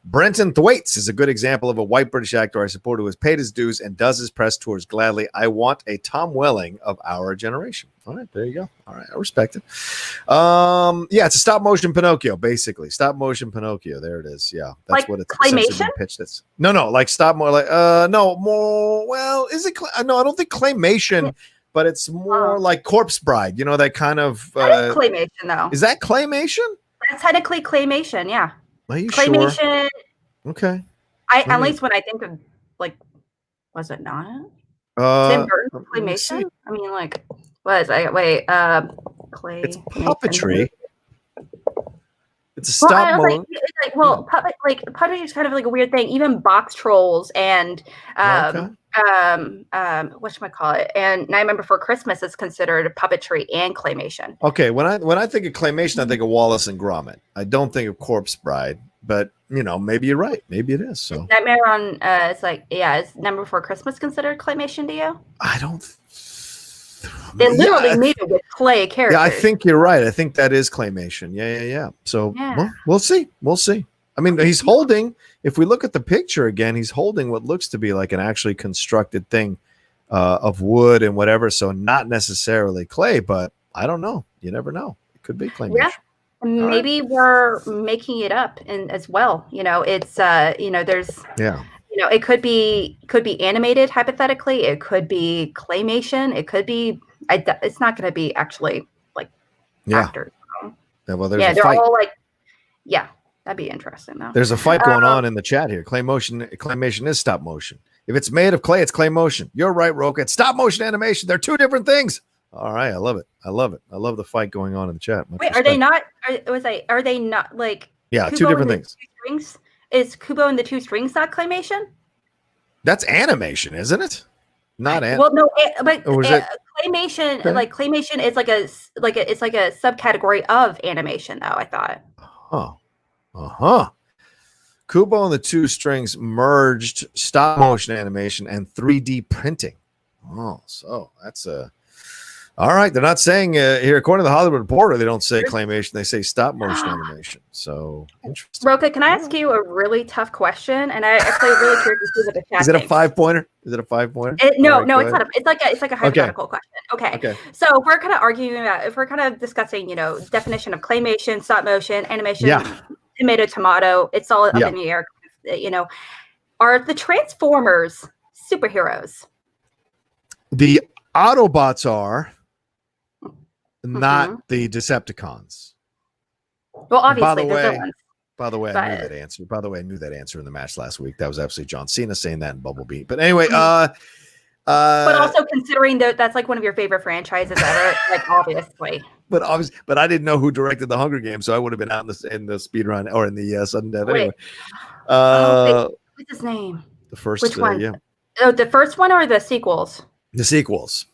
Brenton Thwaites is a good example of a white British actor I support who has paid his dues and does his press tours gladly. I want a Tom Welling of our generation. All right, there you go. All right, I respect it. It's a stop-motion Pinocchio, basically. Stop-motion Pinocchio. There it is. Yeah, that's like what it's claymation. Pitched as. No, like stop more like no more. Well, is it? No, I don't think claymation. But it's more like Corpse Bride, that kind of. That is claymation, though. Is that claymation? That's technically claymation, yeah. Are you claymation. Sure? Okay. At least when I think of, like, was it not? Tim Burton claymation? I mean, like, clay. It's puppetry. It's a stop motion. Puppetry is kind of like a weird thing. Even box trolls and whatchamacallit, and Nightmare Before Christmas is considered puppetry and claymation. Okay, when I think of claymation, I think of Wallace and Gromit. I don't think of Corpse Bride, but maybe you're right. Maybe it is. So Nightmare on is Nightmare Before Christmas considered claymation to you? I don't. They literally made it with clay characters. Yeah, I think you're right. I think that is claymation. Yeah. So well, we'll see. I mean, he's holding, if we look at the picture again, he's holding what looks to be like an actually constructed thing of wood and whatever. So not necessarily clay, but I don't know. You never know. It could be claymation. Yeah. Maybe we're making it up as well. It's, there's, it could be animated hypothetically. It could be claymation. It could be, it's not going to be actually like actors. Yeah, well, they're all like, that'd be interesting, though. There's a fight going on in the chat here. Claymation is stop motion. If it's made of clay, it's clay motion. You're right, Rocha. It's stop motion animation. They're two different things. All right, I love it. I love the fight going on in the chat. Wait, are they not? Are they not like? Yeah, Kubo two different things. Strings? Is Kubo and the Two Strings not claymation? That's animation, isn't it? Not animation. Well, no, but claymation, claymation is it's like a subcategory of animation, though. I thought. Kubo and the Two Strings merged stop motion animation and 3D printing. Oh, so that's All right, they're not saying here, according to the Hollywood Reporter, they don't say claymation; they say stop motion animation. So interesting. Rocha, can I ask you a really tough question? And I actually really curious to see what the chat Is it a thinks. 5-pointer? Is it a 5-pointer? No, right, no, it's not. It's like a hypothetical question. Okay. So if we're kind of arguing about, if we're kind of discussing, definition of claymation, stop motion, animation, tomato, it's all up in the air. Are the Transformers superheroes? The Autobots are. Not the Decepticons. Well, obviously, they're villains. By the way, I knew that answer. By the way, I knew that answer in the match last week. That was absolutely John Cena saying that in Bumblebee. But anyway, but also considering that that's like one of your favorite franchises ever, like obviously. But I didn't know who directed the Hunger Games, so I would have been out in the speed run or in the sudden death. Anyway, what's his name? The first. Which one? Oh, the first one or the sequels? The sequels.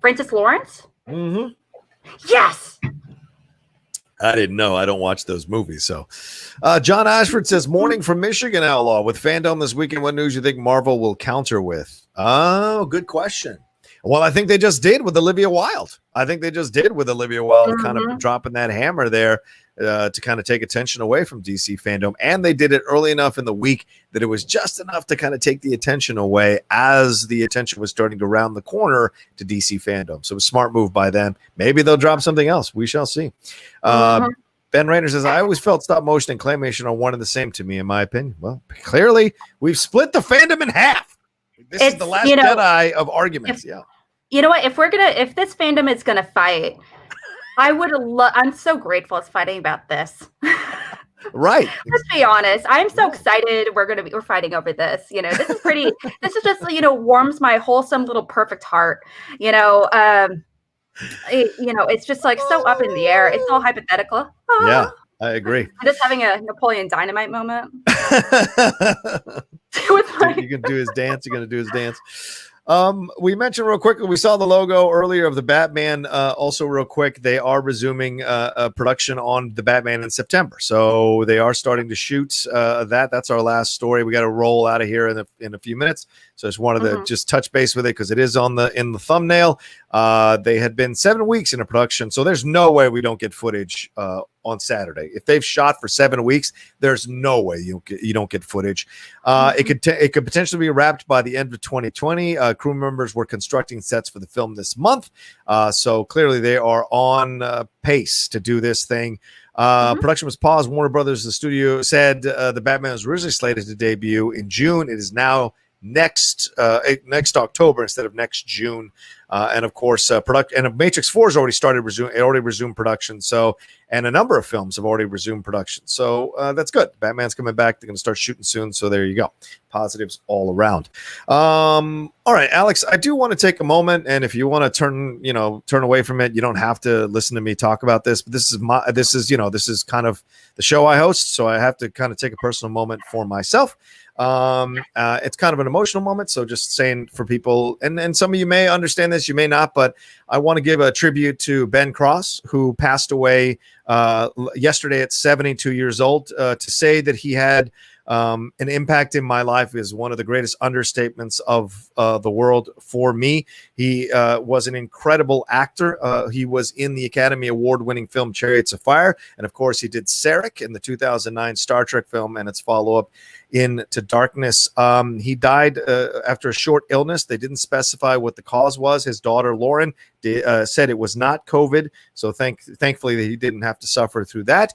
Francis Lawrence. Mm-hmm. Yes. I didn't know. I don't watch those movies. So, John Ashford says, "Morning from Michigan, Outlaw. With Fandome this weekend, what news you think Marvel will counter with?" Oh, good question. Well, I think they just did with Olivia Wilde. Kind of dropping that hammer there to kind of take attention away from DC Fandome. And they did it early enough in the week that it was just enough to kind of take the attention away as the attention was starting to round the corner to DC Fandome. So it was a smart move by them. Maybe they'll drop something else. We shall see. Ben Rayner says, I always felt stop motion and claymation are one and the same to me, in my opinion. Well, clearly we've split the fandom in half. This is the last Jedi of arguments. You know what? If this fandom is gonna fight, I'm so grateful it's fighting about this. Right. Let's be honest. I'm so excited we're fighting over this. This is just warms my wholesome little perfect heart. It's just like so up in the air. It's all hypothetical. Yeah, I agree. I'm just having a Napoleon Dynamite moment. You can do his dance. You're going to do his dance. We mentioned real quickly, we saw the logo earlier of the Batman. Also real quick, they are resuming production on the Batman in September. So they are starting to shoot that. That's our last story. We got to roll out of here in a few minutes. So I just wanted to just touch base with it because it is in the thumbnail. They had been 7 weeks into production. So there's no way we don't get footage on Saturday. If they've shot for 7 weeks, there's no way you don't get footage. It could potentially be wrapped by the end of 2020. Crew members were constructing sets for the film this month. So clearly they are on pace to do this thing. Production was paused. Warner Brothers, the studio, said the Batman was originally slated to debut in June. It is now next October instead of next June. And of course, Matrix 4 has already resumed production. So, and a number of films have already resumed production. So that's good. Batman's coming back. They're going to start shooting soon. So there you go. Positives all around. All right, Alex, I do want to take a moment, and if you want to turn away from it, you don't have to listen to me talk about this. But this is kind of the show I host, so I have to kind of take a personal moment for myself. It's kind of an emotional moment, so just saying for people, and some of you may understand this, you may not, but I want to give a tribute to Ben Cross, who passed away yesterday at 72 years old. To say that he had an impact in my life is one of the greatest understatements of the world for me. He was an incredible actor. He was in the Academy Award-winning film Chariots of Fire, and of course he did Sarek in the 2009 Star Trek film and its follow-up Into Darkness. He died after a short illness. They didn't specify what the cause was. His daughter Lauren said it was not COVID, so thankfully that he didn't have to suffer through that.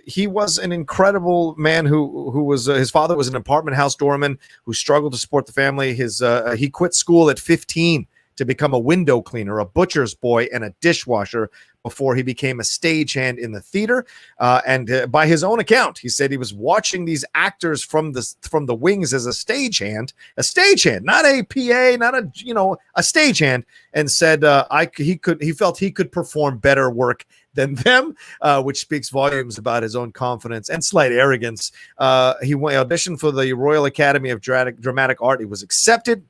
He was an incredible man who was his father was an apartment house doorman who struggled to support the family. He quit school at 15 to become a window cleaner, a butcher's boy, and a dishwasher before he became a stagehand in the theater. And by his own account, he said he was watching these actors from the wings as a stagehand, not a PA, not a stagehand, and said he felt he could perform better work than them, which speaks volumes about his own confidence and slight arrogance. He auditioned for the Royal Academy of Dramatic Art. He was accepted.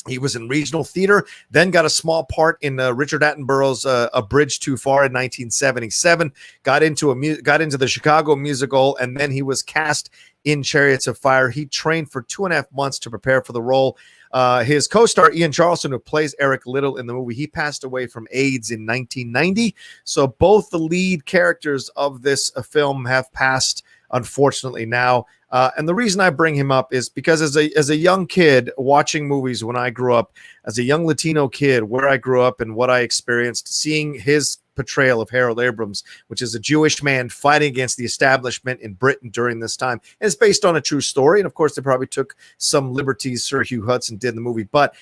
He was in regional theater, then got a small part in Richard Attenborough's A Bridge Too Far in 1977, got into the Chicago musical, and then he was cast in Chariots of Fire. He trained for 2.5 months to prepare for the role. His co-star Ian Charleston, who plays Eric Little in the movie, he passed away from AIDS in 1990. So both the lead characters of this film have passed, unfortunately, now. And the reason I bring him up is because as a young kid watching movies when I grew up, as a young Latino kid, where I grew up and what I experienced, seeing his portrayal of Harold Abrams, which is a Jewish man fighting against the establishment in Britain during this time. And it's based on a true story. And of course, they probably took some liberties Sir Hugh Hudson did in the movie. But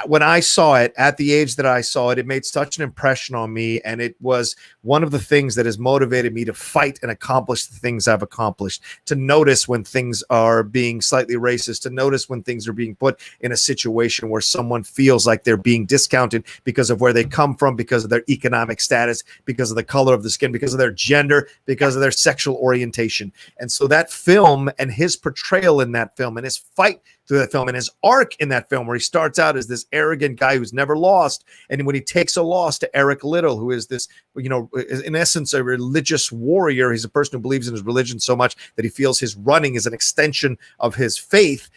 when I saw it, at the age that I saw it, it made such an impression on me. And it was one of the things that has motivated me to fight and accomplish the things I've accomplished, to notice when things are being slightly racist, to notice when things are being put in a situation where someone feels like they're being discounted because of where they come from, because of their economic status, because of the color of the skin, because of their gender, because of their sexual orientation. And so that film and his portrayal in that film and his fight through that film and his arc in that film, where he starts out as this arrogant guy who's never lost, and when he takes a loss to Eric Little, who is this, is in essence a religious warrior. He's a person who believes in his religion so much that he feels his running is an extension of his faith.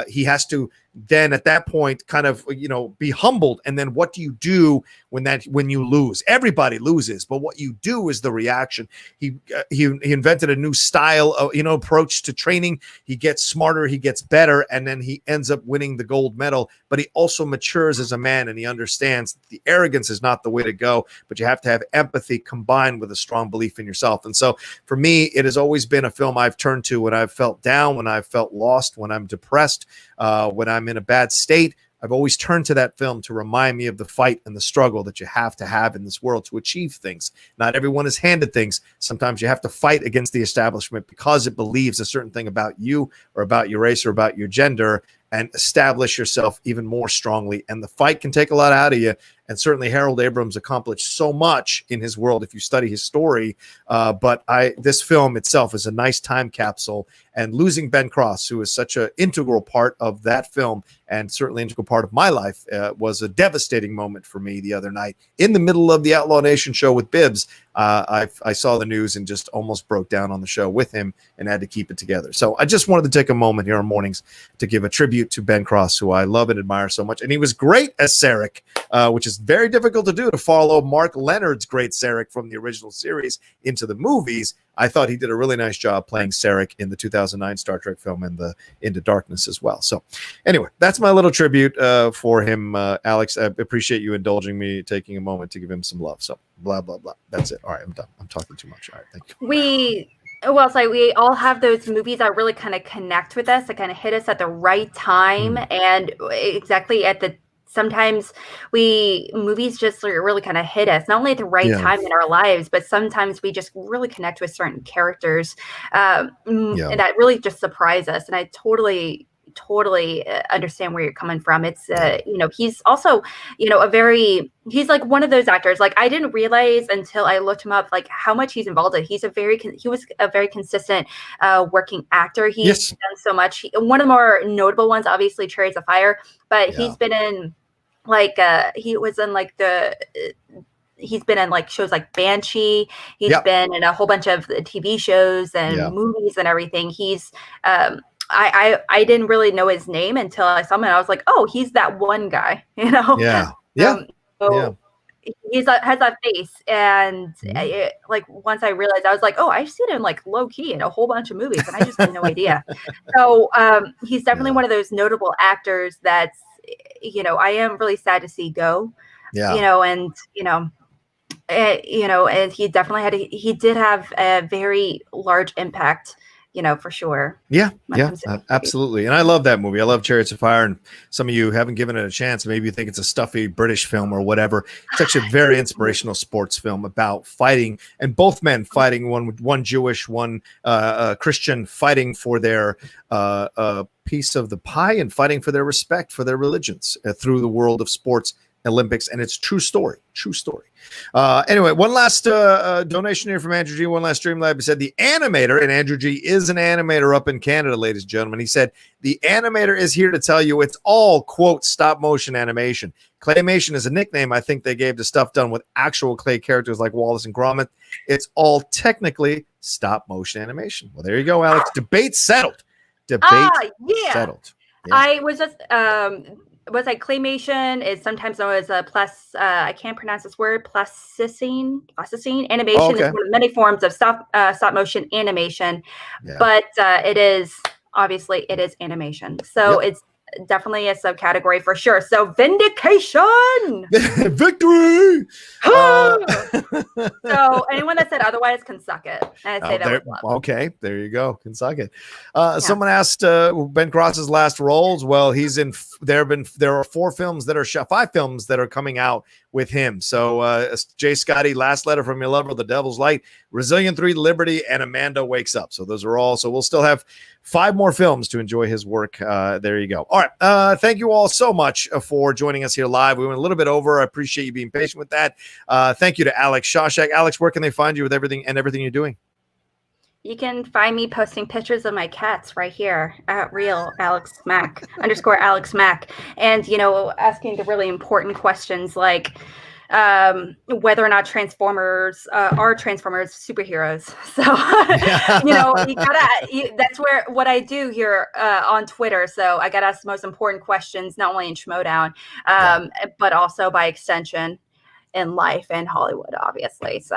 He has to then at that point kind of be humbled. And then what do you do when you lose? Everybody loses, but what you do is the reaction. He invented a new style of approach to training. He gets smarter, he gets better, and then he ends up winning the gold medal. But he also matures as a man, and he understands that the arrogance is not the way to go, but you have to have empathy combined with a strong belief in yourself. And so for me, it has always been a film I've turned to when I've felt down, when I've felt lost, when I'm depressed, when I'm in a bad state. I've always turned to that film to remind me of the fight and the struggle that you have to have in this world to achieve things. Not everyone is handed things. Sometimes you have to fight against the establishment because it believes a certain thing about you or about your race or about your gender, and establish yourself even more strongly. And the fight can take a lot out of you. And certainly Harold Abrams accomplished so much in his world if you study his story. But this film itself is a nice time capsule. And losing Ben Cross, who is such an integral part of that film and certainly integral part of my life, was a devastating moment for me the other night. In the middle of the Outlaw Nation show with Bibbs, I saw the news and just almost broke down on the show with him and had to keep it together. So I just wanted to take a moment here on Mornings to give a tribute to Ben Cross, who I love and admire so much. And he was great as Sarek, which is very difficult to do, to follow Mark Leonard's great Sarek from the original series into the movies. I thought he did a really nice job playing Sarek in the 2009 Star Trek film and the Into Darkness as well. So anyway, that's my little tribute for him, Alex. I appreciate you indulging me, taking a moment to give him some love. So blah, blah, blah. That's it. All right, I'm done. I'm talking too much. All right, thank you. We all have those movies that really kind of connect with us, that kind of hit us at the right time, and exactly at the sometimes movies just really kind of hit us, not only at the right time in our lives, but sometimes we just really connect with certain characters and that really just surprise us. And I totally understand where you're coming from. It's he's also he's like one of those actors, like I didn't realize until I looked him up, like how much he's involved in. He was a very consistent working actor. He's done so much. One of the more notable ones, obviously, Chariots of Fire, but he's been in he's been in like shows like Banshee. He's been in a whole bunch of TV shows and movies and everything. He's I didn't really know his name until I saw him, and I was like, oh, he's that one guy, He has that face, and once I realized, I was like, oh, I've seen him like low key in a whole bunch of movies, and I just had no idea. So he's definitely one of those notable actors that's I am really sad to see go. And he definitely he did have a very large impact. For sure. Yeah, absolutely. And I love that movie. I love Chariots of Fire. And some of you haven't given it a chance. Maybe you think it's a stuffy British film or whatever. It's actually a very inspirational sports film about fighting, and both men fighting, one Jewish, one Christian, fighting for their piece of the pie and fighting for their respect for their religions through the world of sports Olympics, and it's true story. Anyway, one last donation here from Andrew G. One last Streamlab. He said the animator, and Andrew G is an animator up in Canada, ladies and gentlemen. He said the animator is here to tell you it's all, quote, stop motion animation. Claymation is a nickname I think they gave to stuff done with actual clay characters like Wallace and Gromit. It's all technically stop motion animation. Well, there you go, Alex. Debate settled. Settled. Yeah. I was just was like claymation is sometimes known as a I can't pronounce this word, plasticine animation. Oh, okay. Is one of many forms of stop motion animation, but it is animation. So it's definitely a subcategory for sure. So vindication, victory. So anyone that said otherwise can suck it. And I say that with love. Okay, there you go. Can suck it. Someone asked Ben Cross's last roles. Well, he's in. There are 4 films that are shot, 5 films that are coming out with him. So Jay Scotty, Last Letter from Your Lover, The Devil's Light, Resilient 3, Liberty, and Amanda Wakes Up. So those are all. So we'll still have 5 more films to enjoy his work. There you go. All right. Thank you all so much for joining us here live. We went a little bit over. I appreciate you being patient with that. Thank you to Alex Shashek. Alex, where can they find you with everything you're doing? You can find me posting pictures of my cats right here at real Alex Mack _Alex Mack. And, asking the really important questions like whether or not Transformers are Transformers superheroes. So, that's what I do here on Twitter. So I got to ask the most important questions, not only in Schmodown, but also by extension in life and Hollywood, obviously. So,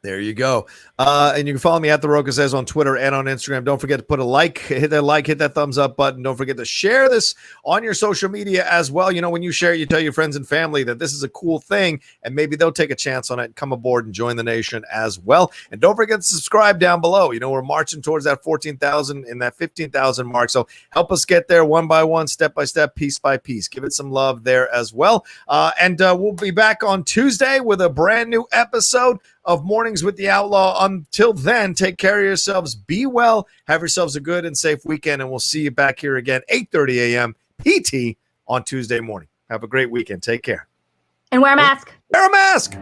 There you go. And you can follow me at The Rocha Says on Twitter and on Instagram. Don't forget to put hit that thumbs up button. Don't forget to share this on your social media as well. When you share it, you tell your friends and family that this is a cool thing, and maybe they'll take a chance on it and come aboard and join the nation as well. And don't forget to subscribe down below. We're marching towards that 14,000 and that 15,000 mark. So help us get there one by one, step by step, piece by piece. Give it some love there as well. And we'll be back on Tuesday with a brand new episode of Mornings with the Outlaw. Until then, take care of yourselves. Be well. Have yourselves a good and safe weekend, and we'll see you back here again, 8:30 a.m. PT on Tuesday morning. Have a great weekend. Take care. And wear a mask. Wear a mask.